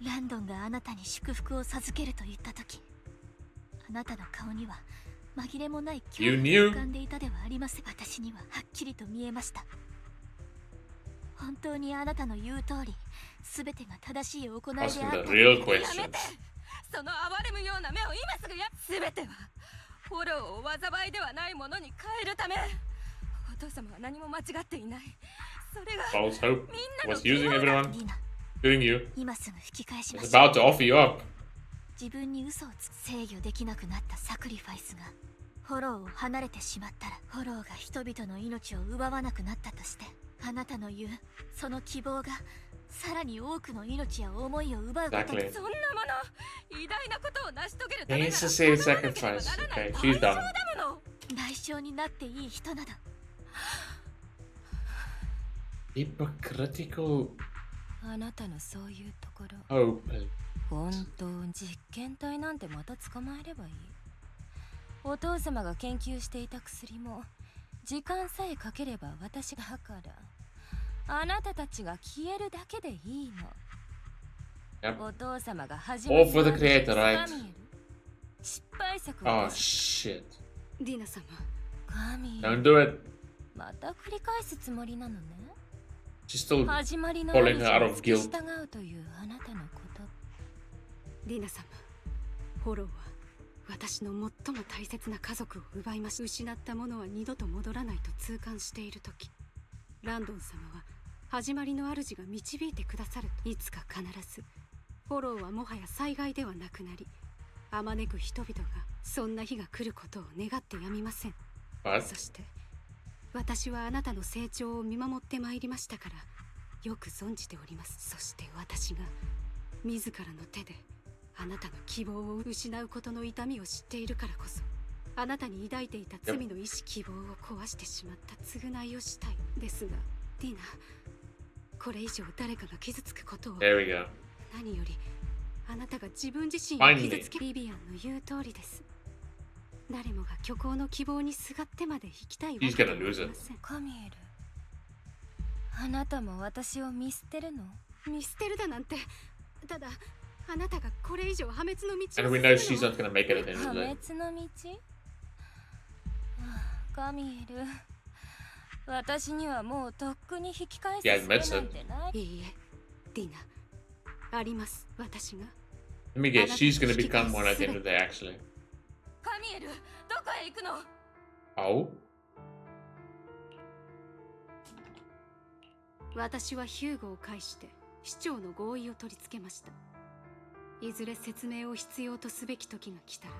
ランドンがあなたに祝福を授けると言った時、あなたの顔には紛れもない恐怖が浮かんでいたではありません。私にははっきりと見えました。本当にあなたの言う通り、全てが正しい行いであった。やめて、その哀れむような目を今すぐ全てはフォローを災いではないものに変えるため。お父様は何も間違っていない。それが False hope みんなの was using everyone, ディナ、 including you. 今すぐ吹き返しま Was しょう。 about to offer you up. 自分に嘘を制御できなくなったサクリファイスがフォローを離れてしまったら、フォローが人々の命を奪わなくなったとして、あなたの言うその希望がさらに多くの命や思いを奪うことで、 Exactly. そんなもの偉大なことを成し遂げるためなら Necessary sacrifice. Okay, she's done. 賠償になっていい人など。 Hypocritical あなたのそういうところ、 hope. 本当実験体なんてまた捕まえればいい。お父様が研究していた薬も時間さえかければ私だから、あなたたちが消えるだけでいいの。 Yep. お父様が始 All for the creator, right? 失敗作を Oh shit. ディナ様、神 Don't do it. また繰り返すつもりなのね。 She's still 始まりの pulling her out 主 of に guilt. 従うというあなたのこと。ディナ様、フォローは私の最も大切な家族を奪いました。失ったものは二度と戻らないと痛感している時、ランドン様は始まりの主が導いてくださる。いつか必ずフォローはもはや災害ではなくなり、あまねく人々がそんな日が来ることを願ってやみません。 What? そして私はあなたの成長を見守ってまいりましたからよく存じております。そして私が自らの手であなたの希望を失うことの痛みを知っているからこそ、あなたに抱いていた罪の意志希望を壊してしまった償いをしたい。ですがディナ、これ以上誰かが傷つくことを。 There we go. 何よりあなたが自分自身を傷つけ。ビビアンの言う通りです。誰もが虚構の希望にすがってまで生きたいわけではありません。カミエル、あなたも私を見捨てるの？見捨てるだなんて。ただあなたがこれ以上破滅の道を And we know she's not gonna make it at the end 破 of the 滅 day. の道？カミエル、私にはもうとっくに引き返す術なんてない。いいえ、ディナ、あります。私が。 Let me guess, she's gonna become one at the end of the day, actually. カミエル、どこへ行くの？ Oh? 私はヒューゴを介して市長の合意を取り付けました。いずれ説明を必要とすべき時が来たら、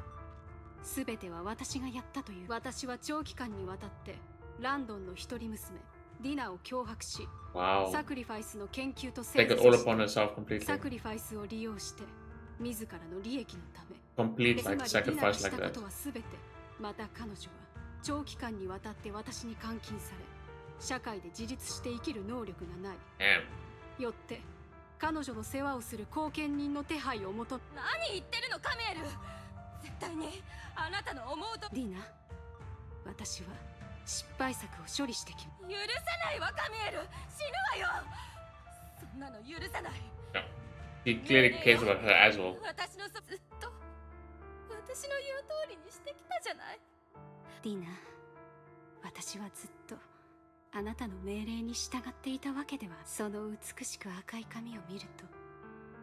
全ては私がやったという。私は長期間にわたってランドンの一人娘ディナを脅迫し、 Wow. サクリファイスの研究と制 Take 度 it all し upon herself completely. サクリファイスを利用して自らの利益のため。 Complete つ like まりディナが sacrifice し like たこ that. とは全て、また彼女は長期間にわたって私に監禁され、社会で自立して生きる能力がない。 Damn. よって彼女の世話をする後見人の手配を求め。何言ってるのカミエル？絶対にあなたの思うと。ディナ、私は失敗作を処理してき。許さないわカミエル、死ぬわよ。そんなの許さない。 No. He clearly cares about her as well. 私のずっと私の言う通りにしてきたじゃない。ディナ、私はずっとあなたの命令に従っていたわけでは。その美しく赤い髪を見ると、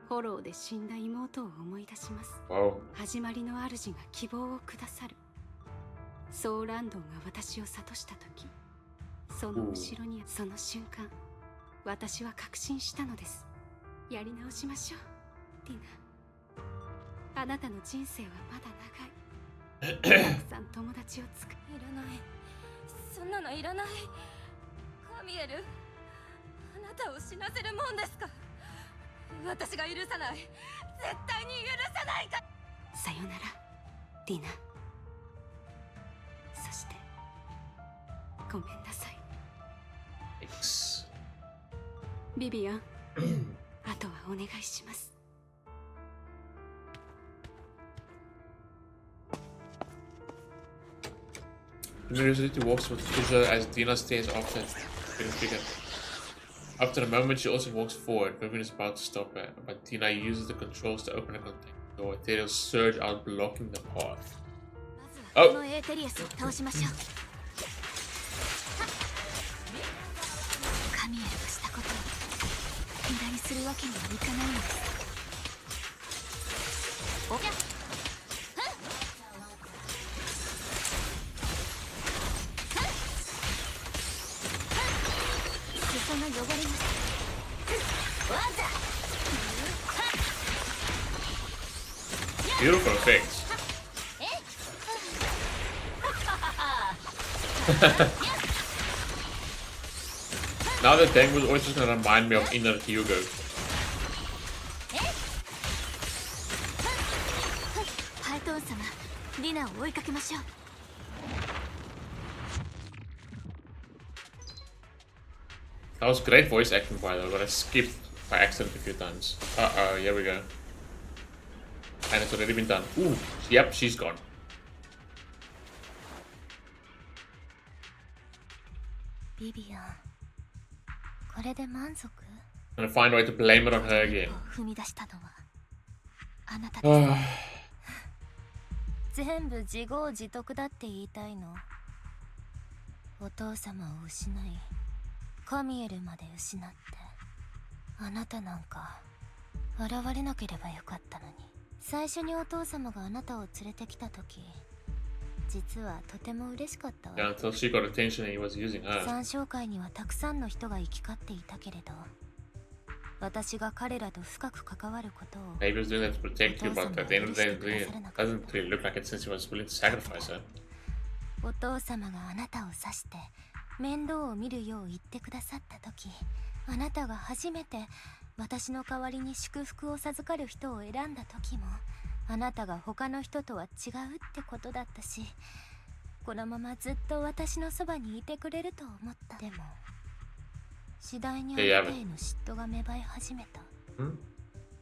フォローで死んだ妹を思い出します。 Wow. 始まりの主が希望をくださる。そうランドンが私を諭した時、その後ろにその瞬間、私は確信したのです。やり直しましょう、ディナ。あなたの人生はまだ長い。たくさん友達を作る。いらない、そんなのいらない。カミエル、あなたを死なせるもんですか？私が許さない、絶対に許さないか。さよならディナ。そしてごめんなさい。 Thanks. ビビアン、あとはお願いします。 University walks with Fisher as Dina stays off and getting bigger. After a moment, she also walks forward. Vivian is about to stop her, but Tina uses the controls to open a container door. Ethereal surge out, blocking the path. Oh! Beautiful effects. Now the tank was always just gonna remind me of Inner Hugo. That was great voice acting by the way, but I skipped by accident a few times. Uh-oh, here we go. And it's already been done. Ooh, yep, she's gone. Vivian, gonna find a way to blame it on her again. 全部自業自得だって言いたいの。お父様を失い、カミエルまで失って、あなたなんか現れなければよかったのに。最初にお父様があなたを連れてきた時、実はとても嬉しかったわ。Until she got attention and he was using her. 参照会にはたくさんの人が行き交っていたけれど、私が彼らと深く関わることを。Maybe he was doing that to protect you, but at the end of the day, it doesn't really look like it since he was willing to sacrifice her. お父様があなたを指して面倒を見るよう言ってくださった時、あなたが初めて私の代わりに祝福を授かる人を選んだ時も、あなたが他の人とは違うってことだったし、このままずっと私のそばにいてくれると思った。でも次第にあなたへの嫉妬が芽生え始めた。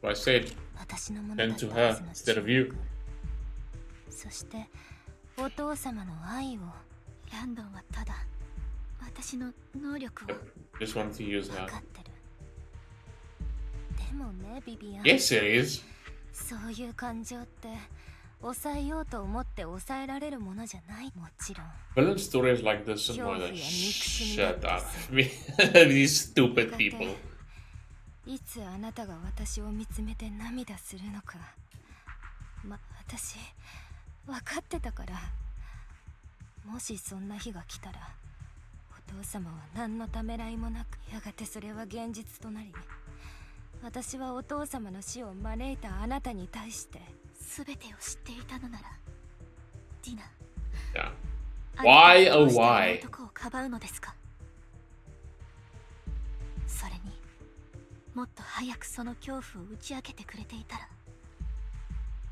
I said, turn to her instead of you. そしてお父様の愛を。ランドンはただ私の能力を Just wanted to use her. 分かってる。でもね、ビビアン。Yes, it is. そういう感情って抑えようと思って抑えられるものじゃない。もちろん。Villain stories like this are more than shut up. These stupid people. いつあなたが私を見つめて涙するのか。私分かってたから。もしそんな日が来たら、お父様は何のためらいもなく、やがてそれは現実となり、私はお父様の死を招いたあなたに対して全てを知っていたのなら、ディナ。Yeah. Why, oh why? 男をかばうのですか。それにもっと早くその恐怖を打ち明けてくれていたら、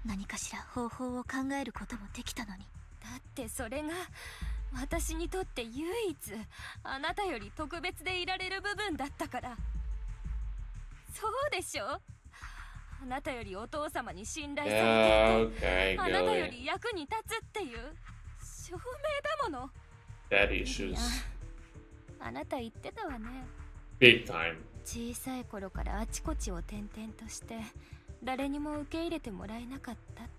何かしら方法を考えることもできたのに。だってそれが私にとって唯一あなたより特別でいられる部分だったから。そうでしょ。あなたよりお父様に信頼されていて、あなたより役に立つっていう証明だもの。Daddy issues. あなた言ってたわね。Big time. 小さい頃からあちこちを転々として誰にも受け入れてもらえなかったって。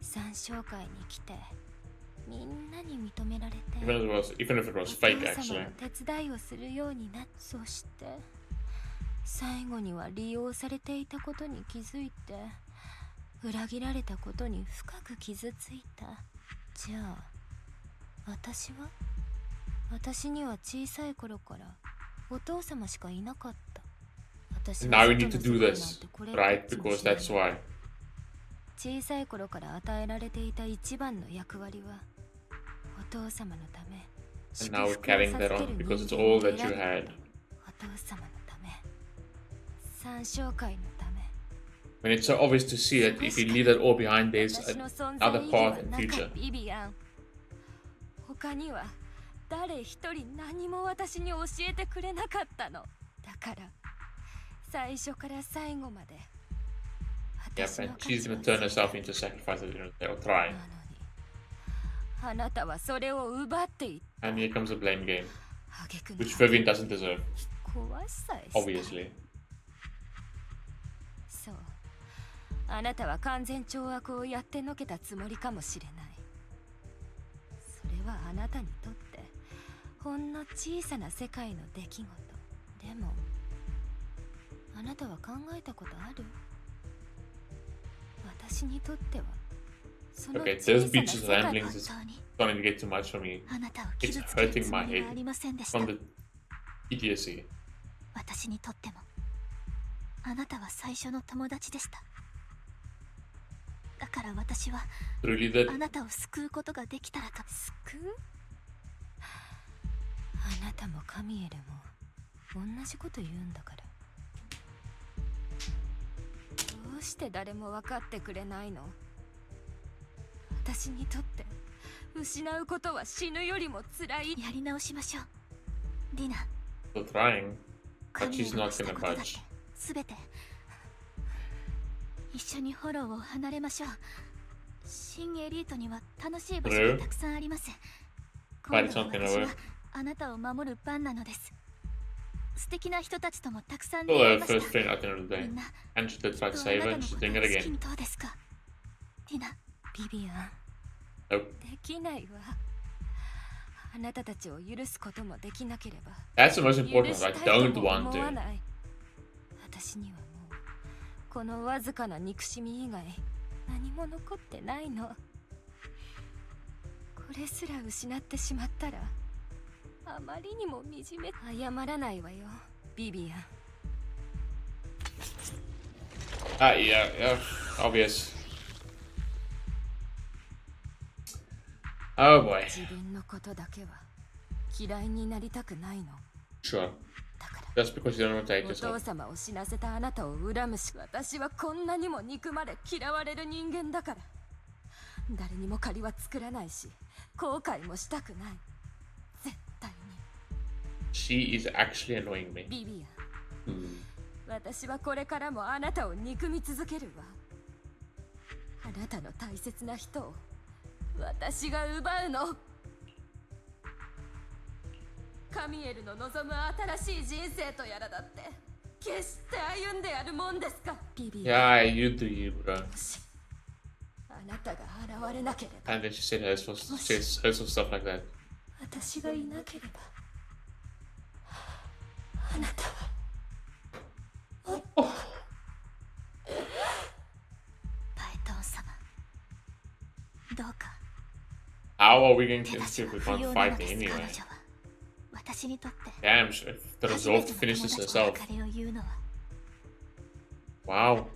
参照会に来てみんなに認められて、 even if it was fake, actually. 手伝いをするようになって、そして最後には利用されていたことに気づいて、裏切られたことに深く傷ついた。じゃあ私には小さい頃からお父様しかいなかった。Now we need to do this, right? Because that's why. 小さい頃から与えられていた一番の役割はお父様のため。 And now we're carrying that on because it's all that you had. お父様のため、参照会のため。 When it's so obvious to see that if you leave that all behind, there's another path in future. ビビアン、他には誰一人何も私に教えてくれなかったの。だから最初から最後まで。 Yep, and she's gonna turn herself into sacrifice or try. あなたはそれを奪っていった。 And here comes the blame game. Which Vivian doesn't deserve. Obviously. そう。あなたは完全懲悪をやってのけたつもりかもしれない。それはあなたにとってほんの小さな世界の出来事。でも、あなたは考えたことある？私にとっては。Okay, this beach is rambling. Is starting to get too much for me. It's hurting my head from the idiocy. 私にとっても、あなたは最初の友達でした。だから私は、あなたを救うことができたらと。救う？あなたもカミエルも同じこと言うんだから。どうして誰も分かってくれないの？私にとって失うことは死ぬよりも辛い。やり直しましょう。ディナ。Still trying, but she's not gonna budge. すべて一緒にフォローを離れましょう。新エリートには楽しい場所がたくさんあります。今度は私はあなたを守る番なのです。素敵な人たちともたくさん出会いました。みんな、and she did try to save her, and she's doing it again. どうですか？ディナ。ビビアン。Nope. できないわ。あなたたちを許すこともできなければ。That's the most important one. I don't want to. 私にはもうこのわずかな憎しみ以外何も残ってないの。これすら失ってしまったらあまりにも惨め。謝らないわよ、ビビアン。Yeah, obvious. Oh boy. 自分のことだけは嫌いになりたくないの。Sure. Just because you don't want to take お yourself. 父様を死なせたあなたを恨むし、私はこんなにも憎まれ嫌われる人間だから。誰にも借りは作らないし、後悔もしたくない。絶対に。She is actually annoying me. ビビアン。私はこれからもあなたを憎み続けるわ。あなたの大切な人を私が奪うの。カミエルの望む新しい人生とやらだって決して歩んでやるもんですか？ビビアン。Yeah, you do you, bro. あなたが現れなければ。And then she said hurtful stuff like that. 私がいなければあなたは。パエトン様、どうか。How are we going to escape with one fighting anyway? Damn, the resolve to finish this herself. Wow.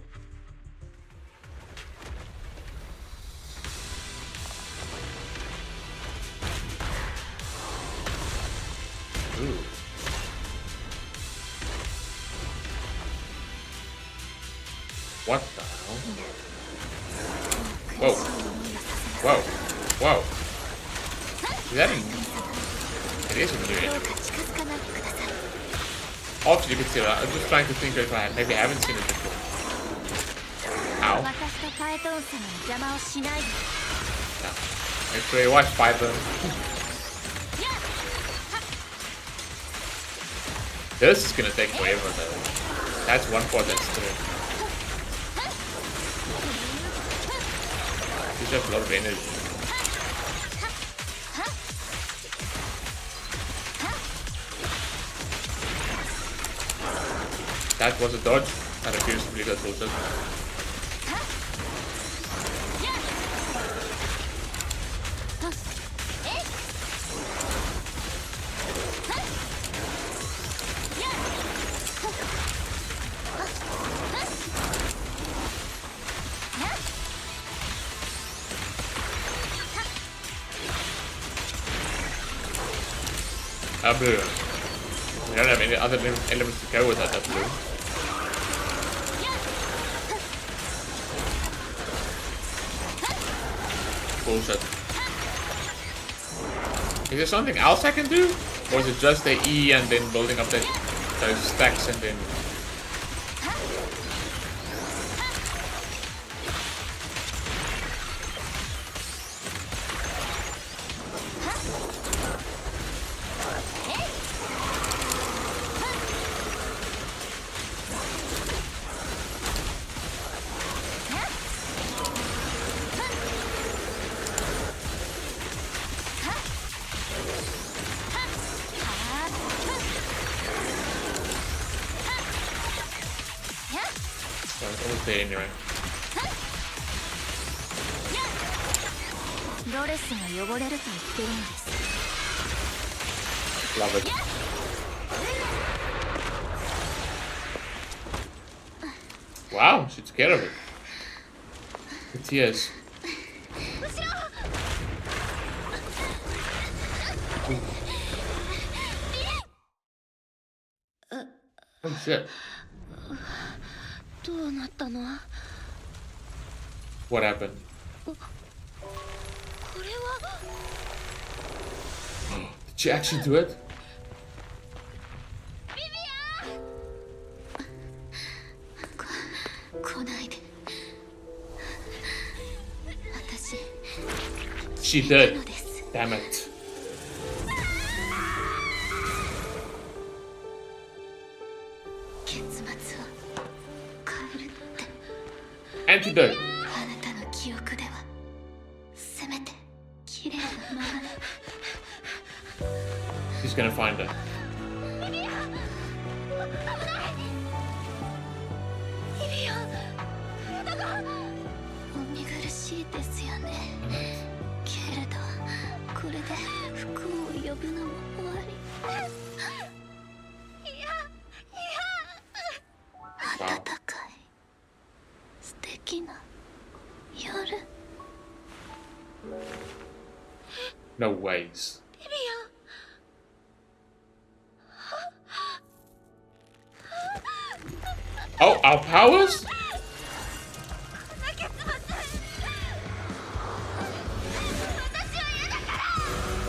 Ooh. What the hell? Whoa. Whoa. Whoa. Is that it is a new enemy. Obviously you can see that. I'm just trying to think if I maybe haven't seen it before. Ow. Yeah. Make sure you watch Python. This is gonna take forever though. That's one part that's through. You have a lot of energy. That was a dodge. I refuse to believe that bullshit. Blue. We don't have any other elements to go with that blue. Bullshit. Is there something else I can do? Or is it just the E and then building up those stacks and then... it's almost there anyway. Love it. Wow, she's scared of it. The tears. Oh shit. What happened? Did she actually do it? She did. Damn it. Antidote. He's gonna find her. No ways. Oh, our powers?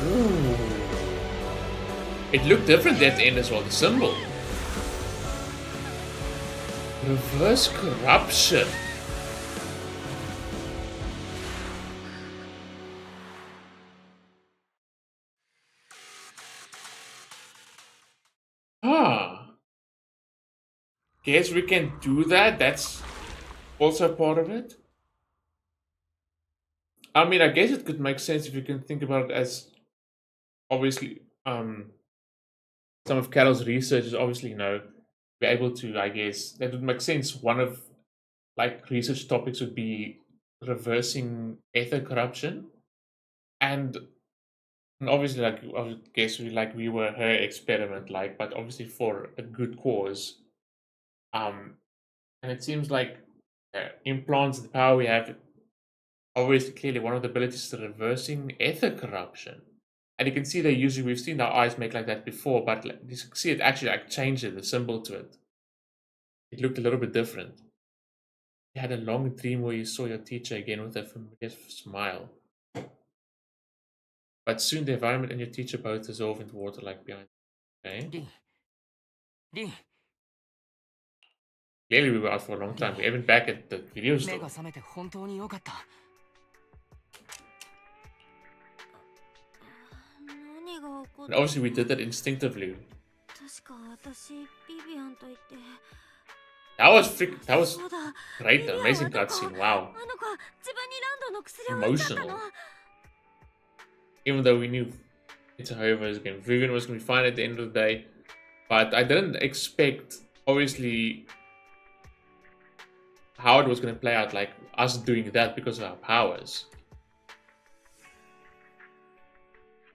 Ooh. It looked different at the end as well, the symbol. Reverse corruption. Guess we can do that. That's also part of it. I mean, I guess it could make sense if you can think about it as obviously some of Carol's research is obviously, you know, be able to, I guess, that would make sense. One of like research topics would be reversing ether corruption. And obviously, like, I guess we were her experiment, like, but obviously for a good cause. And it seems like implants, the power we have, obviously clearly one of the abilities to reversing ether corruption. And you can see they usually, we've seen our eyes make like that before, but like, you can see it actually like changed the symbol to it. It looked a little bit different. You had a long dream where you saw your teacher again with a familiar smile. But soon the environment and your teacher both dissolve into water like behind. Okay. Clearly we were out for a long time. We're even back at the video store. And obviously we did that instinctively. That was great, amazing cutscene, wow. Emotional. Even though we knew it's a however game. Vivian was going to be fine at the end of the day. But I didn't expect, obviously, how it was going to play out, like us doing that because of our powers.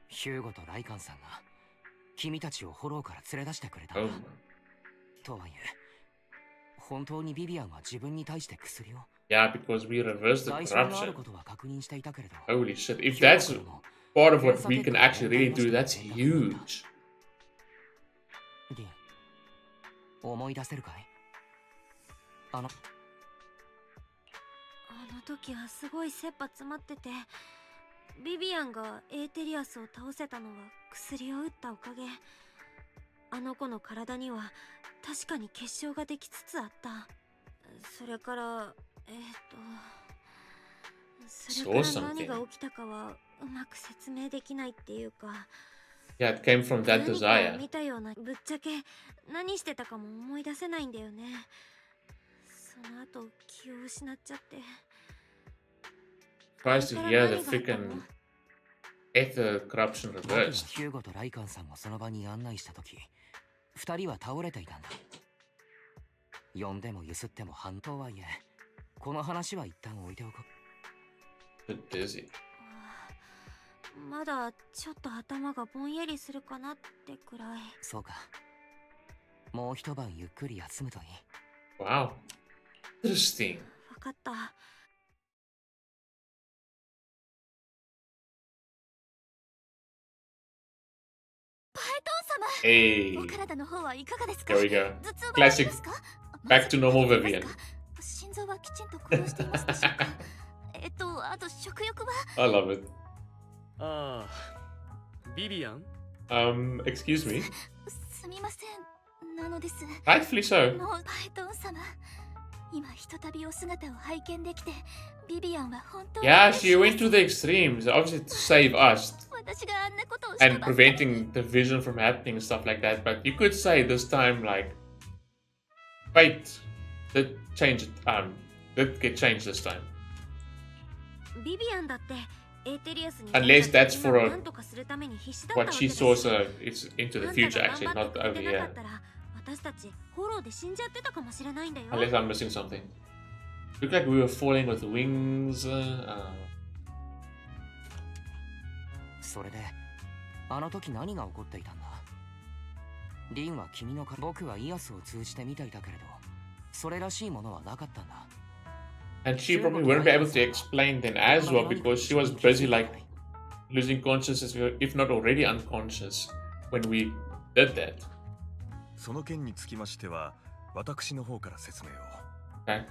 Hugoとライカンさんが君たちをホローから連れ出してくれた。とはいえ、本当にビビアンは自分に対して薬を。Yeah, because we reversed the corruption. Holy shit! If that's part of what we can actually really do, that's huge. 思い出せるかい？あの時はすごい切羽詰まってて。ビビアンがエーテリアスを倒せたのは薬を打ったおかげ。あの子の体には確かに結晶ができつつあった。それから何が起きたかはうまく説明できないっていうか。Yeah, it came from that desire. 見たような、ぶっちゃけ何してたかも思い出せないんだよね。その後気を失っちゃって。Surprised to hear the freaking ether corruption reversed. ヒューゴとライカンさんがその場に案内したとき、2人は倒れていたんだ。呼んでもゆすっても反当はいえ、この話は一旦置いておこう。busy。まだちょっと頭がぼんやりするかなってくらい。そうか。もう一晩ゆっくり休むといい。Wow. Interesting. わかった。パイトン様。お体の方はいかがですか？ Here we go. Classic. Back to normal Vivian. 心臓はきちんと殺していますでしょうか？あと食欲は？ I love it. ああ、ビビアン？ excuse me. すみません。なのです。Rightfully so. もうパイトン様。今ひとたびお姿を拝見できて、ビビアンは本当に。Yeah, she went to the extremes, obviously to save us. And preventing the vision from happening and stuff like that. But you could say this time, like, wait, did change it? Did get changed this time? Unless that's for what she saw, so it's into the future actually, not over here. Unless I'm missing something. Looked like we were falling with wings. それで、あの時何が起こっていたんだ？リンは君の僕はイアスを通じて見ていたけれど、それらしいものはなかったんだ。And she probably wouldn't be able to explain then as well because she was busy like losing consciousness, if not already unconscious, when we did that. その件につきましては、私の方から説明を。Okay.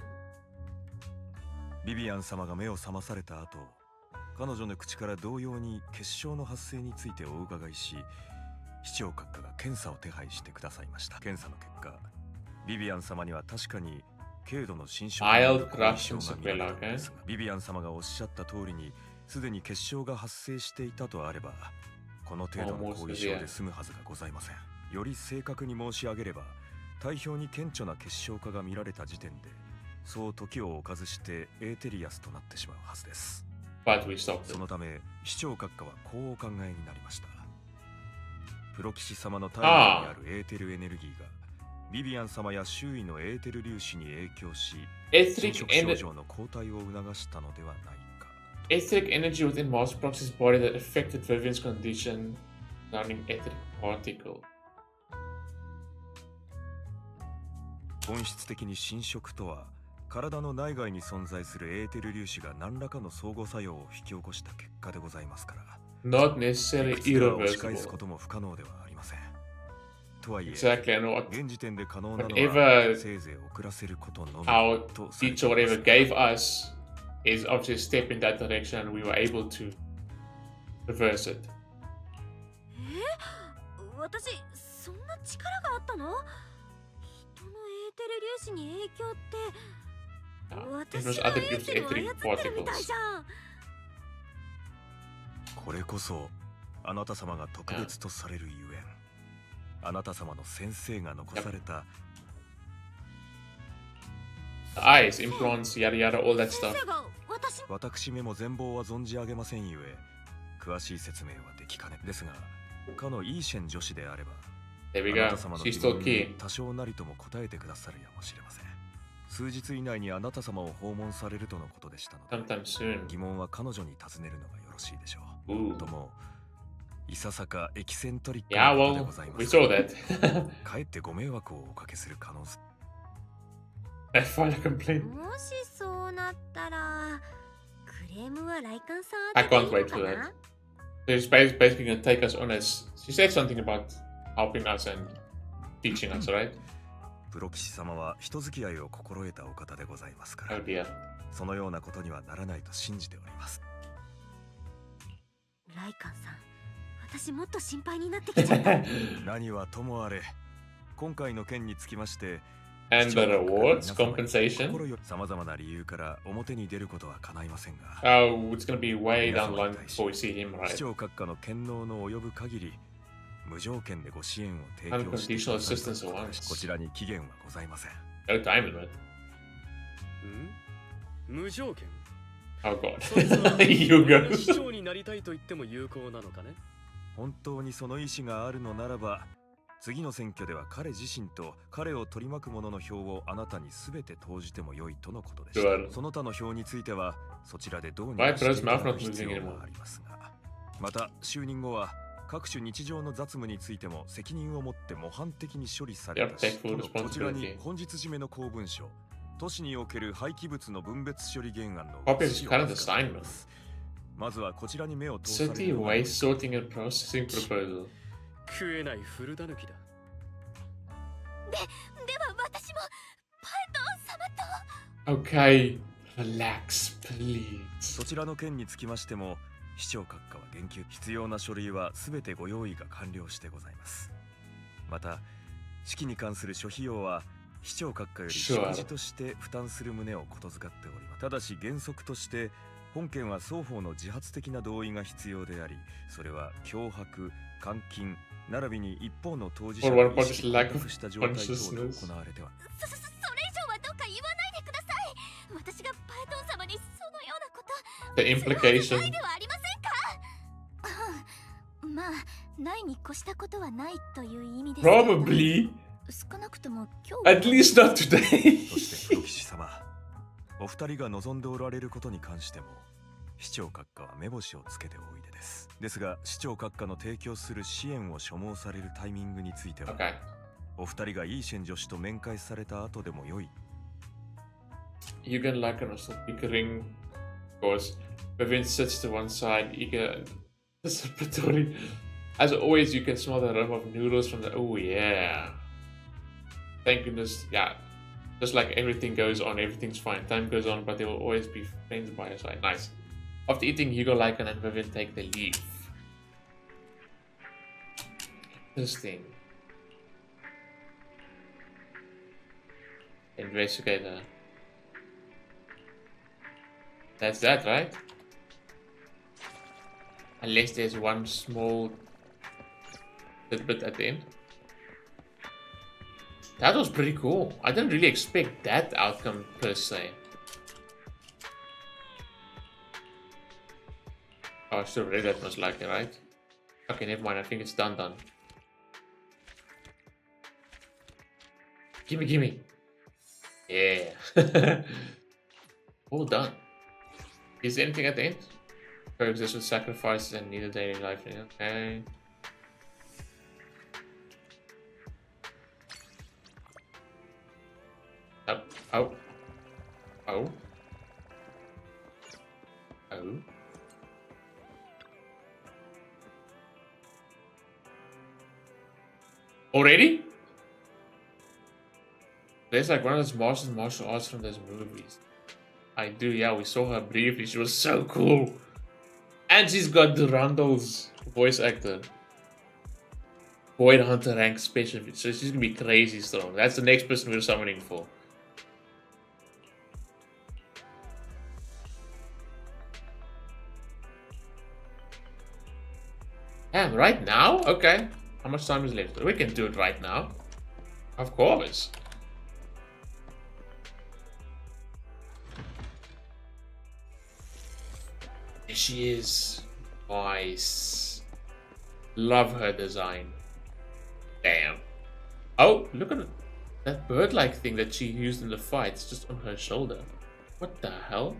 ビビアン様が目を覚まされた後、彼女の口から同様に結晶の発生についてお伺いし、市長閣下が検査を手配してくださいました。検査の結果、ビビアン様には確かに軽度の心症が見られたのですが、ビビアン様がおっしゃった通りに、すでに結晶が発生していたとあれば、この程度の後遺症で済むはずがございません。より正確に申し上げれば、体表に顕著な結晶化が見られた時点で、そう時を置かずしてエーテリアスとなってしまうはずです。そのため、市長閣下はこうお考えになりました。プロ騎士様の体内にあるエーテルエネルギーが、ビビアン様や周囲のエーテル粒子に影響し、侵食症状の後退を促したのではないか。Etheric energy within Master Proxy's body that affected Vivian's condition, surrounding etheric particle. 本質的に侵食とは、体の内外に存在するエーテル粒子が何らかの相互作用を引き起こした結果でございますから。Not necessarily irreversible. 押し返すことも不可能ではありません。とはいえ、現時点で可能なのはせいぜい遅らせることのみ。Our teacher whatever gave us is obviously a step in that direction, and we were able to reverse it. 私そんな力があったの？人のエーテル粒子に影響って。It was other groups' etheric particles. これこそあなた様が特別とされるゆえん、あなた様の先生が残された The eyes, implants, yada yada, all that stuff. 私めも全貌は存じ上げませんゆえ、詳しい説明はできかねですが、かのイーシェン女子であれば、There we go. あなた様の She's 疑 still 問に keen. 多少なりとも答えてくださるやもしれません。数日以内にあなた様を訪問されるとのことでしたので、疑問は彼女に尋ねるのがよろしいでしょう。とも、いささかエキセントリックなことでございます。Yeah, well, we saw that. かえってご迷惑をおかけする可能性。I filed a complaint. もしそうなったら、クレームは来館さん I can't wait for that. She's basically going to take us on as she said something about helping us and teaching us, right? プロ騎士様は人付き合いを心得たお方でございますから、Oh dear. そのようなことにはならないと信じております。ライカンさん、私もっと心配になってきちゃった。何はともあれ、今回の件につきまして、And the rewards, compensation. 様々な理由から表に出ることは叶いませんが、Oh, it's going to be way down the line before we see him, right? 市長閣下の権能の及ぶ限り、無条件でご支援を提供していただきます。こちらに期限はございません。No time limit. 無条件？ Oh god. Hugo. 市長になりたいと言っても有効なのかね？本当にその意思があるのならば、次の選挙では彼自身と彼を取り巻く者の票をあなたに全て投じても良いとのことでした。その他の票についてはそちらでどうにかしていただく必要がありますが、また就任後は各種日常の雑務についても責任を持って模範的に処理されたし、こちらに本日締めの公文書、都市における廃棄物の分別処理原案のまずはこちらに目を通される。City Waste Sorting and Processing Proposal。食えない古だぬきだ。では私もパエトン様と。Okay, relax, please。そちらの件につきましても、市長閣下は言及、必要な書類はすべてご用意が完了してございます。また、式に関する諸費用は市長閣下より祝辞として負担する旨をことづかっております。ただし原則として本件は双方の自発的な同意が必要であり、それは脅迫、監禁並びに一方の当事者が意識を隠した状態等で行われては。それ以上はどうか言わないでください。私がパエトン様にそのようなこと。 The implication。 ないではありませんか。まあ、ないに越したことはないという意味です。Probably。少なくとも今日は。 At least not today。 そして黒騎士様、お二人が望んでおられることに関しても市長閣下は目星をつけておいでです。ですが市長閣下の提供する支援を所望されるタイミングについては、お二人がイーシェン女子と面会された後でも良い。 You can like and stop bickering. Of course, Vivian sits to one side, eager anticipatory. As always, you can smell the aroma of noodles from the. Oh yeah. Thank goodness. Yeah. Just like everything goes on, everything's fine. Time goes on, but there will always be friends by your side. Nice. After eating, Hugo, Lycan, and Vivian take the leave. Interesting. Investigator. That's that, right? Unless there's one small bit at the end. That was pretty cool. I didn't really expect that outcome per se. Oh, I should have read that most likely, right? Okay, never mind. I think it's done. Gimme. Yeah. All done. Is there anything at the end? Coexist with sacrifices and need a daily life. Okay. Oh. Already? There's like one of those martial arts from those movies. I do, yeah, we saw her briefly. She was so cool. And she's got Durandal's voice actor. Void Hunter rank special. So she's gonna be crazy strong. That's the next person we're summoning for. Damn, right now? Okay. How much time is left? We can do it right now. Of course. There she is. Nice. Love her design. Damn. Oh, look at it. That bird-like thing that she used in the fight. It's just on her shoulder. What the hell?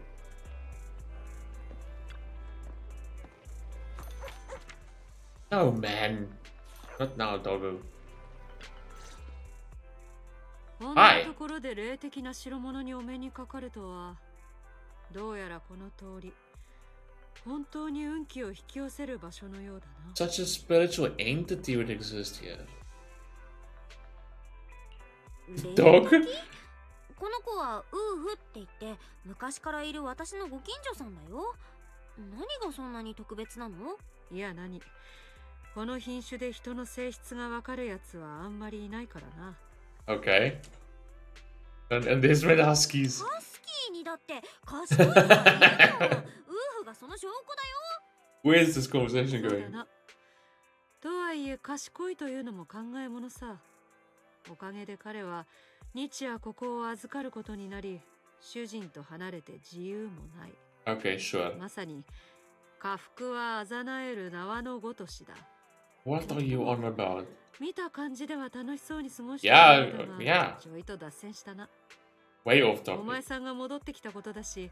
Oh man. Not now, doggo. Hi. ところで霊的な代物にお目にかかるとは、どうやらこの通り、本当に運気を引き寄せる場所のようだな。Such a spiritual entity would exist here. Dog? この子はウーフって言って昔からいる私のご近所さんだよ。何がそんなに特別なの？いや何。この品種で人の性質がわかるやつはあんまりいないからな。Okay. And there's red huskies. ハスキーにだって賢いからいるの。ウーフがその証拠だWhere's よ。this conversation going? とはいえ賢いというのも考えものさ。おかげで彼は日夜ここを預かることになり、主人と離れて自由もない。Okay, sure. まさに下腹はあざなえる縄のごとしだ。What are you on about? 見た感じでは楽しそうに過ごしているんだが、ちょいと脱線したな。way off topic. お前さんが戻ってきたことだし、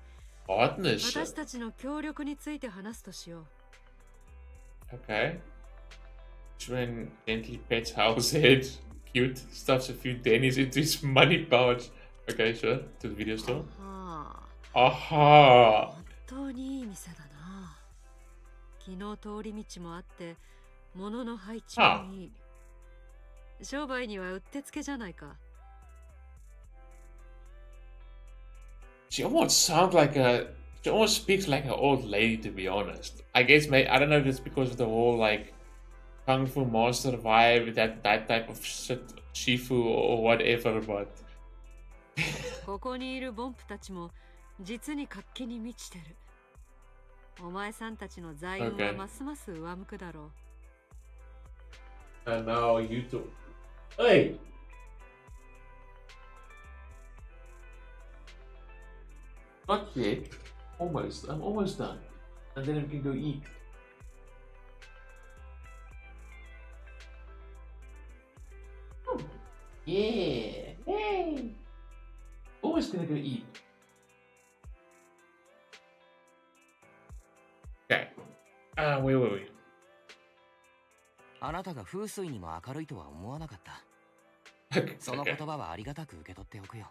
What the shit? 私たちの協力について話すとしよう。Okay. When gently pets Hal's head, cute, stuffs a few pennies into his money pouch. Okay, sure. To the video store. う。Aha! 本当にいい店だな。昨日通り道もあって、物の配置もいい。商売にはうってつけじゃないか。She almost speaks like an old lady, to be honest. I guess, I don't know if it's because of the whole, like, Kung Fu Master vibe, that type of shit, Shifu or whatever, but... ここにいるボンプたちも実に活気に満ちてる。お前さんたちの財運はますます上向くだろう。And now you too. Hey! Not yet. Almost. I'm almost done. And then we can go eat. Yeah! Hey! Almost gonna go eat. Okay. Wait. あなたが風水にも明るいとは思わなかった。その言葉はありがたく受け取っておくよ。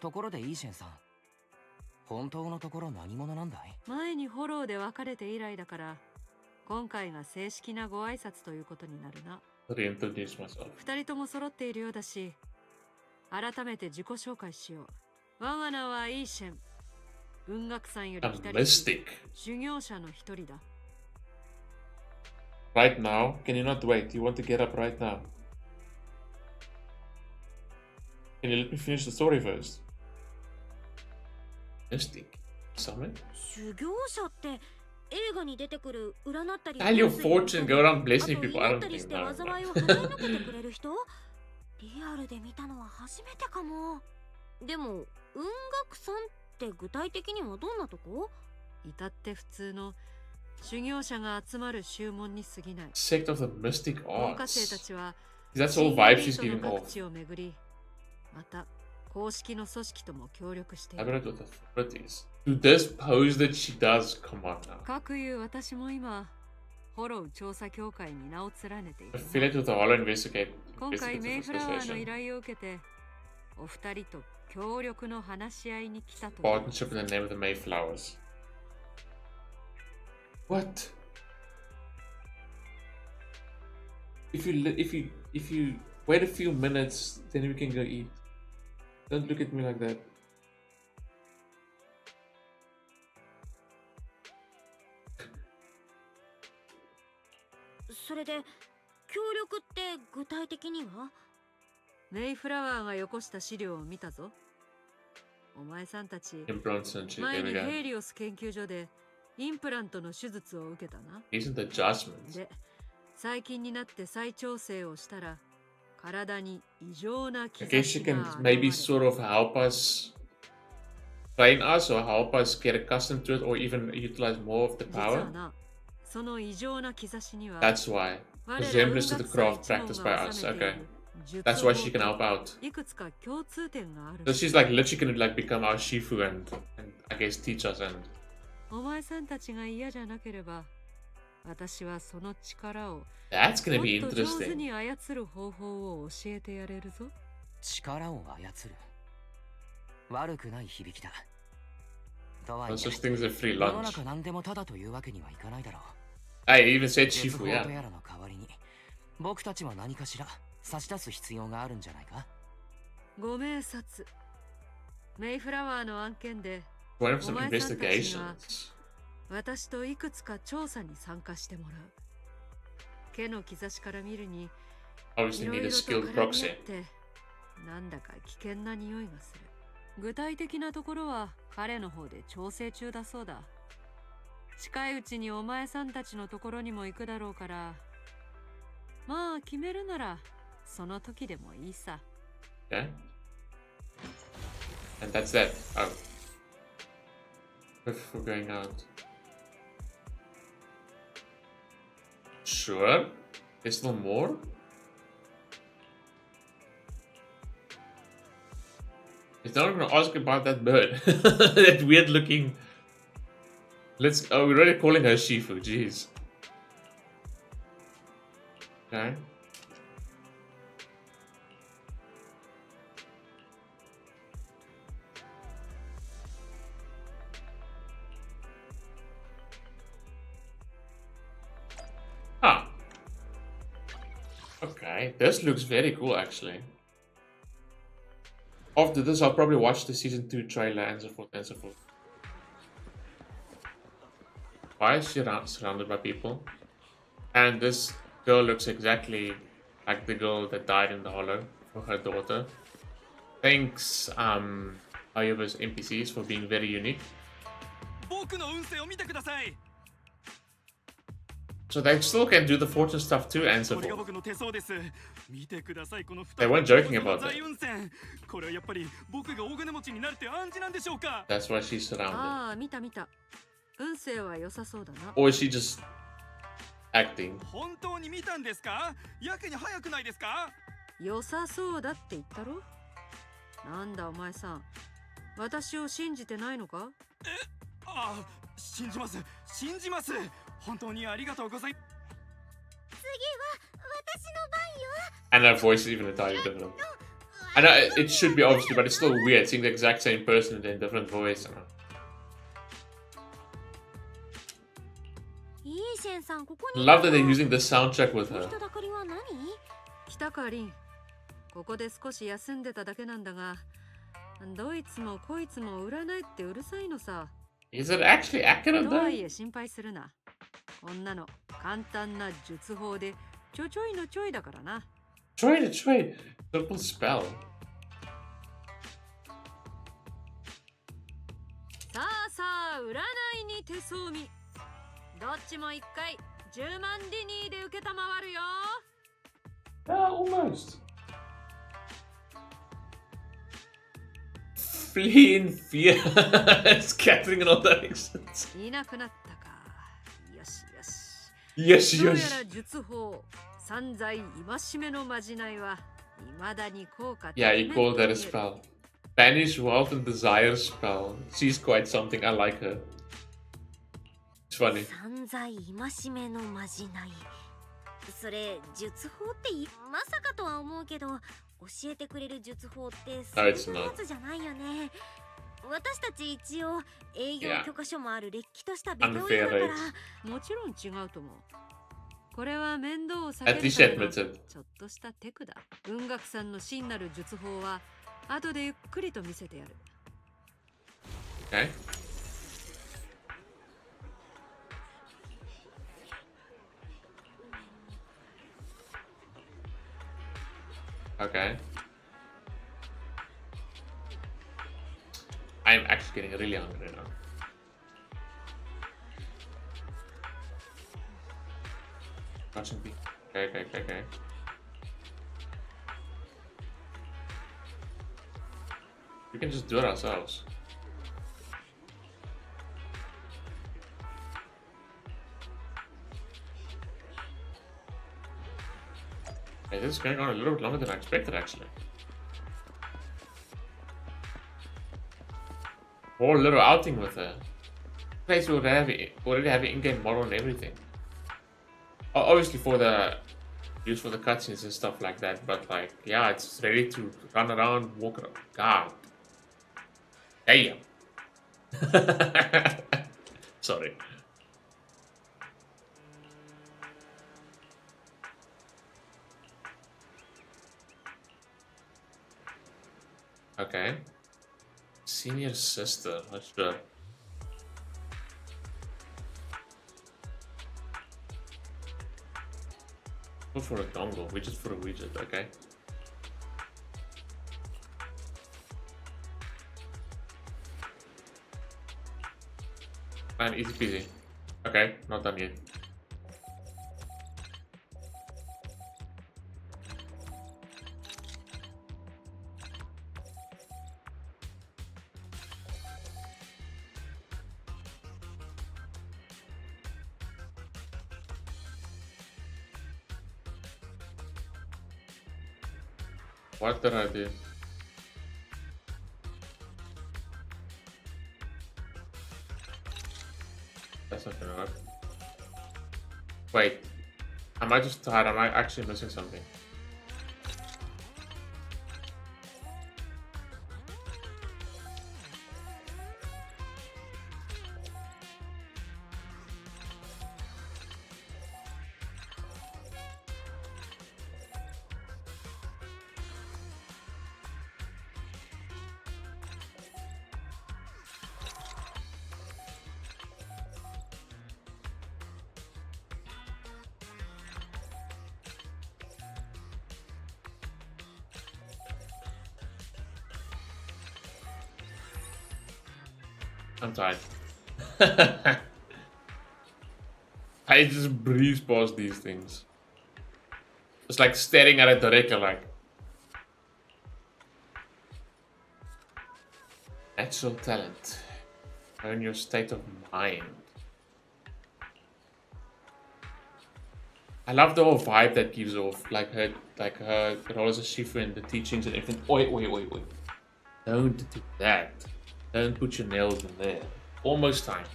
ところでイーシェンさん、本当のところ何者なんだい？前にフォローで別れて以来だから、今回が正式なご挨拶ということになるな。二人とも揃っているようだし、改めて自己紹介しよう。我が名はイーシェン。文学さんより来たり修行者の一人だ。Right now? Can you not wait? You want to get up right now? Can you let me finish the story first? Mystic? Summon? 修行者って映画に出てくる占ったり Tell your fortune, go around blessing people. I don't たり think して no. 災いを払いのけてくれる人？リアルで見たのは初めてかも。でも運学さんって具体的にはどんなとこ？至って普通の修行者が集まる宗門に過ぎない。Sect of the Mystic 文科生たちは That's all vibes she's giving 各 off. 地を巡り、また公式の組織とも協力してい I る。 read what the authorities. To this pose that she does, come on now. 各いう私も今、フォロー調査協会に名を連ねている。 Affiliate with the Hollow Investigate. 今回メイフラワーの依 Association. 頼を受けて、お二人と協力の話し合いに来たと。 Partnership in the name of the Mayflowers. What? If you wait a few minutes, then we can go eat. Don't look at me like that. それで協力って具体的には？メイフラワーがよこした資料を見たぞ。お前さんたち、 Implants and shit. 前 There に we ヘ go. イリオス研究所でインプラントの手術を受けたな。 Decent adjustments. で、最近になって再調整をしたら、体に異常な I 兆 guess し she が can 現 maybe れ sort of help us, train us, or help us get accustomed to it, or even utilize more of the 実は power. な、その異常な兆しには That's why. 我ら Resemblance to the 文学祭 craft 一門 practiced が by 収 us. めてい Okay. る術 That's 法 why she can help out. いくつか共通点がある。 So she's like literally gonna like become our Shifu and I guess teach us and お前さんたちが嫌じゃなければ、私はその力を that's gonna be もっと上手 interesting. に操る方法を教えてやれるぞ。力を操る。悪くない響きだ。とは No い such え、 thing as a free 世の lunch. 中何でもただというわけにはいかないだろう。 I even said 術 Shifu, 法 yeah. とやらの代わりに、僕たちは何かしら差し出す必要があるんじゃないか？ご明察。メイフラワーの案件で、 Going for some お前さんたちが investigations. 私といくつか調査に参加してもらう。毛の兆しから見るに、 Obviously いろ need い a ろと skilled 絡み合っ proxy. て、なんだか危険な匂いがする。具体的なところは彼の方で調整中だそうだ。近いうちにお前さんたちのところにも行くだろうから、まあ決めるならその時でもいいさ。Okay. And that's that. Oh. If we're going out. Sure. There's still more? It's not gonna ask about that bird. That weird looking. Oh, we're already calling her Shifu, jeez. Okay. Ah. Okay, this looks very cool actually. After this, I'll probably watch the season 2 trailer and so forth and so forth. Why is she surrounded by people? And this girl looks exactly like the girl that died in the hollow for her daughter. Thanks, Ayuba's NPCs for being very unique. So they still can do the fortune stuff too and so forth. They weren't joking about that. That's why she's surrounded. Or is she just acting? 良さそうだって言ったろ。なんだお前さん、私を信じてないのか？あ、信じます。信じます。本当にありがとうございます。次は私の番よ。And her voice is even entirely different. I know it should be obviously, but it's still weird seeing the exact same person in a different voice. Love that they're using the soundtrack with her. 北川凛、ここで少し休んでただけなんだが、どいつもこいつも占いってうるさいのさ。Is it actually accurate とはい though? え心配するな。こんなの簡単な術法でちょいのちょいだからな。ちょい。Simple spell. さあ占いに手相見。どっちも一回10万ディニーで受けたまわるよ。Almost. Flee in fear. Scattering in all directions. いなくなったか。よし。よし。どうやら術法、散財戒めのまじないは未だに効果。Yeah, he called that a spell. Banish wealth and desire spell. She's quite something. I like her. It's funny. 散財戒めのまじない。それ術法ってまさかとは思うけど、教えてくれる術法ってそんなやつじゃないよね。私たち一応営業許可書もあるれっきとしたビデオ屋だから、もちろん違うと思う。これは面倒を避けるためのちょっとしたテクだ。文学さんの真なる術法は後でゆっくりと見せてやる。Okay. Okay. I'm actually getting really hungry now. Watching me. Okay. We can just do it ourselves. Hey, this is going on a little bit longer than I expected, actually. Whole little outing with her. Place will already have an in-game model and everything. Obviously for the use for the cutscenes and stuff like that, but like, yeah, it's ready to run around, walk around. God. Damn. Sorry. Okay. Senior sister, that's good. Go for a dongle, widget for a widget, okay. And easy peasy. Okay, not done yet. What did I do? That's not gonna work. Wait. Am I just tired? Am I actually missing something? I'm tired. I just breeze past these things. It's like staring at it directly, like. Natural talent. Own your state of mind. I love the whole vibe that gives off. Like her role as a Shifu and the teachings and everything. Wait. Don't do that. Don't put your nails in there. Almost time.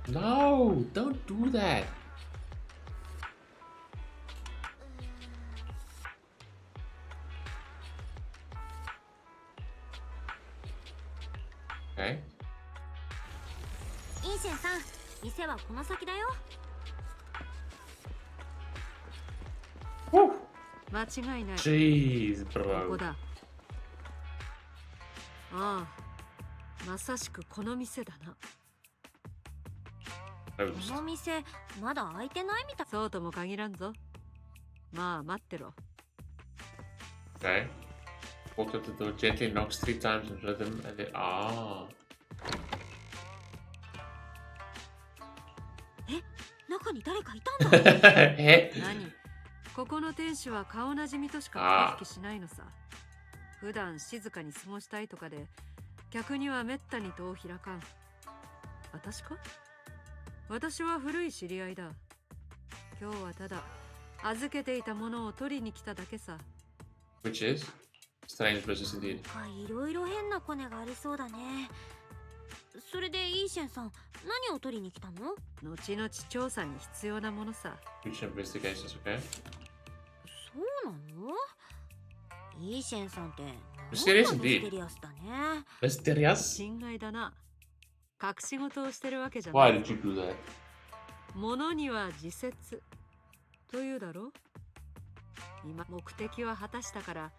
No, don't do that. Okay. イーシェンさん、店はこの先だよ。間違いない。Jeez, bro. ここだ。ああ、まさしくこの店だな。この店まだ開いてないみたい。そうとも限らんぞ。まあ待ってろ。Okay. Walks up to the door, gently knocks 3 times in rhythm, and thenえ、中に誰かいたんだ。何？ここの店主は顔なじみとしか取引しないのさ。普段静かに過ごしたいとかで客にはめったに戸を開かん。私か？私は古い知り合いだ。今日はただ預けていたものを取りに来ただけさ。Which is strange business indeed. いろいろ変なコネがありそうだね。それでイーシェンさん、何を取りに来たの？後々調査に必要なものさ。Future investigations, okay? そうなの？イーシェンさんってミステリアスミステリアスだね。ミステリアス？心外だな。隠し事をしてるわけじゃない。Why did you do that? 物には自説というだろう。今目的は果たしたから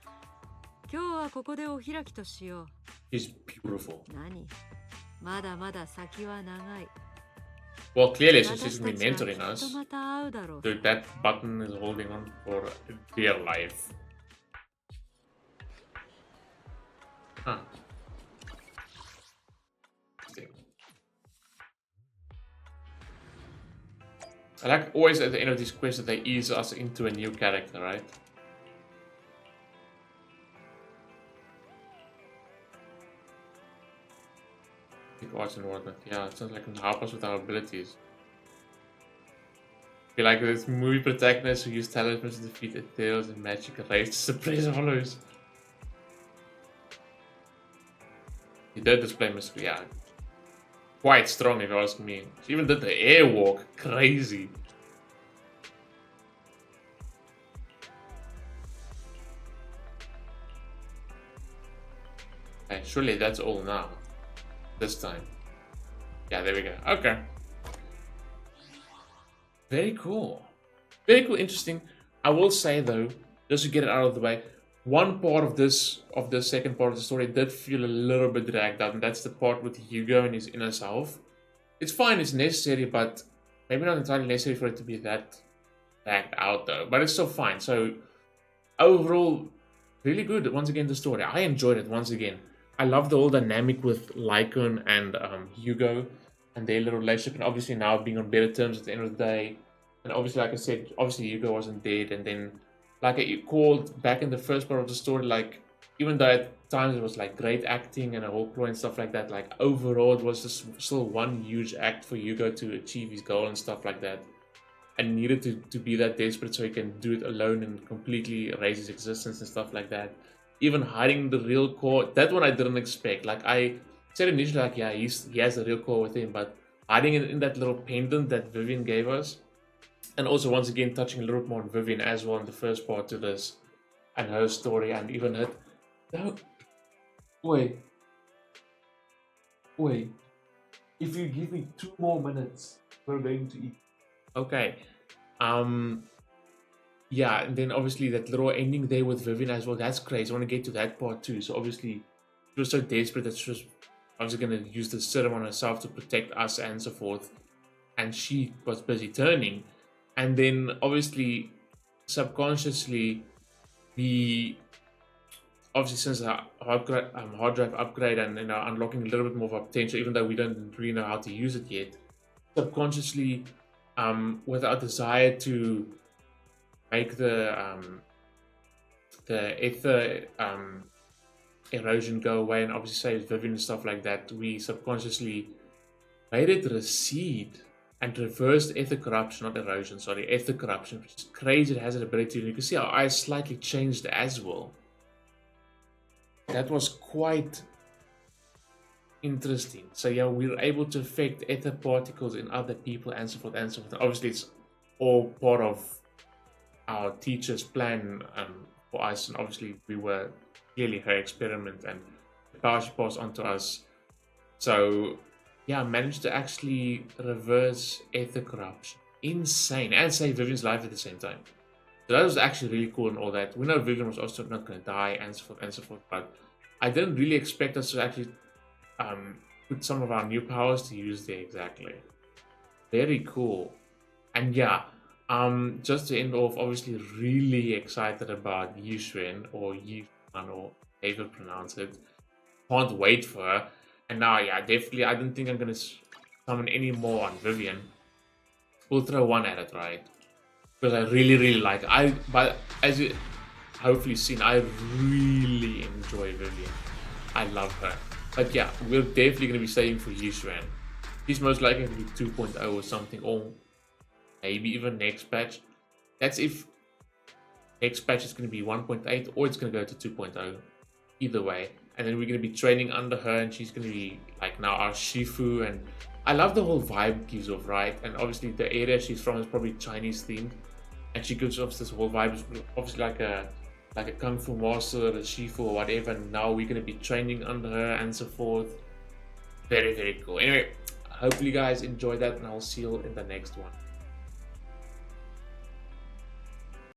今日はここでお開きとしよう。 He's beautiful. 何？まだまだ先は長い。 Well, clearly she's been mentoring us. また会うだろう。 Dude, that button is holding on for dear life. Huh. I like always at the end of these quests that they ease us into a new character, right? Arts and whatnot. Yeah, it sounds like it can help us with our abilities. I feel like this movie protagonist who use talismans to defeat Ethereals and magic rays to suppress hollows. He did display mystery, yeah. Quite strong if you ask me. She even did the airwalk. Crazy. Okay, surely that's all now. This time. Yeah, there we go. Okay. Very cool. Very cool, interesting. I will say though, just to get it out of the way, one part of this second part of the story did feel a little bit dragged out, and that's the part with Hugo and his inner self. It's fine, it's necessary, but maybe not entirely necessary for it to be that dragged out though. But it's still fine. So overall, really good. Once again, the story. I enjoyed it once again. I love the whole dynamic with Lycon and Hugo and their little relationship, and obviously now being on better terms at the end of the day. And obviously, like I said, obviously Hugo wasn't dead, and then like you called back in the first part of the story, like even though at times it was like great acting and a whole plot and stuff like that, like overall it was just still one huge act for Hugo to achieve his goal and stuff like that. And needed to be that desperate so he can do it alone and completely erase his existence and stuff like that. Even hiding the real core, that one I didn't expect. Like I said initially, like yeah, he has a real core with him, but hiding it in that little pendant that Vivian gave us, and also once again touching a little bit more on Vivian as well in the first part to this, and her story, and even her. No, wait. If you give me 2 more minutes, we're going to eat. Okay. Yeah, and then obviously that little ending there with Vivian as well, that's crazy. I want to get to that part too. So obviously she was so desperate that she was obviously going to use the serum on herself to protect us and so forth. And she was busy turning. And then obviously subconsciously obviously since our hard drive upgrade and unlocking a little bit more of our potential, even though we don't really know how to use it yet, subconsciously with our desire to make the ether erosion go away and obviously save Vivian and stuff like that, we subconsciously made it recede and reversed ether corruption, not erosion, sorry, ether corruption, which is crazy. It has an ability, and you can see our eyes slightly changed as well. That was quite interesting. So yeah, we were able to affect ether particles in other people and so forth and so forth. Obviously it's all part of our teacher's plan for us, and obviously we were clearly her experiment and the power she passed on to us. So yeah, I managed to actually reverse ether corruption. Insane. And save Vivian's life at the same time. So that was actually really cool and all that. We know Vivian was also not going to die and so forth, but I didn't really expect us to actually put some of our new powers to use there exactly. Very cool. And yeah, just to end off, obviously really excited about Yushuan or Yushuan or however you pronounce it. Can't wait for her. And now, yeah, definitely, I don't think I'm going to summon any more on Vivian. We'll throw one at it, right? Because I really like it. But as you hopefully seen, I really enjoy Vivian. I love her. But yeah, we're definitely going to be saving for Yushuan. He's most likely going to be 2.0 or something, or maybe even next patch. That's if next patch is going to be 1.8 or it's going to go to 2.0. Either way. And then we're going to be training under her, and she's going to be like now our Shifu. And I love the whole vibe it gives off, right? And obviously the area she's from is probably Chinese themed, and she gives off this whole vibe. It's obviously like a kung fu master, a Shifu or whatever. And now we're going to be training under her and so forth. Very, very cool. Anyway, hopefully you guys enjoyed that, and I'll see you in the next one.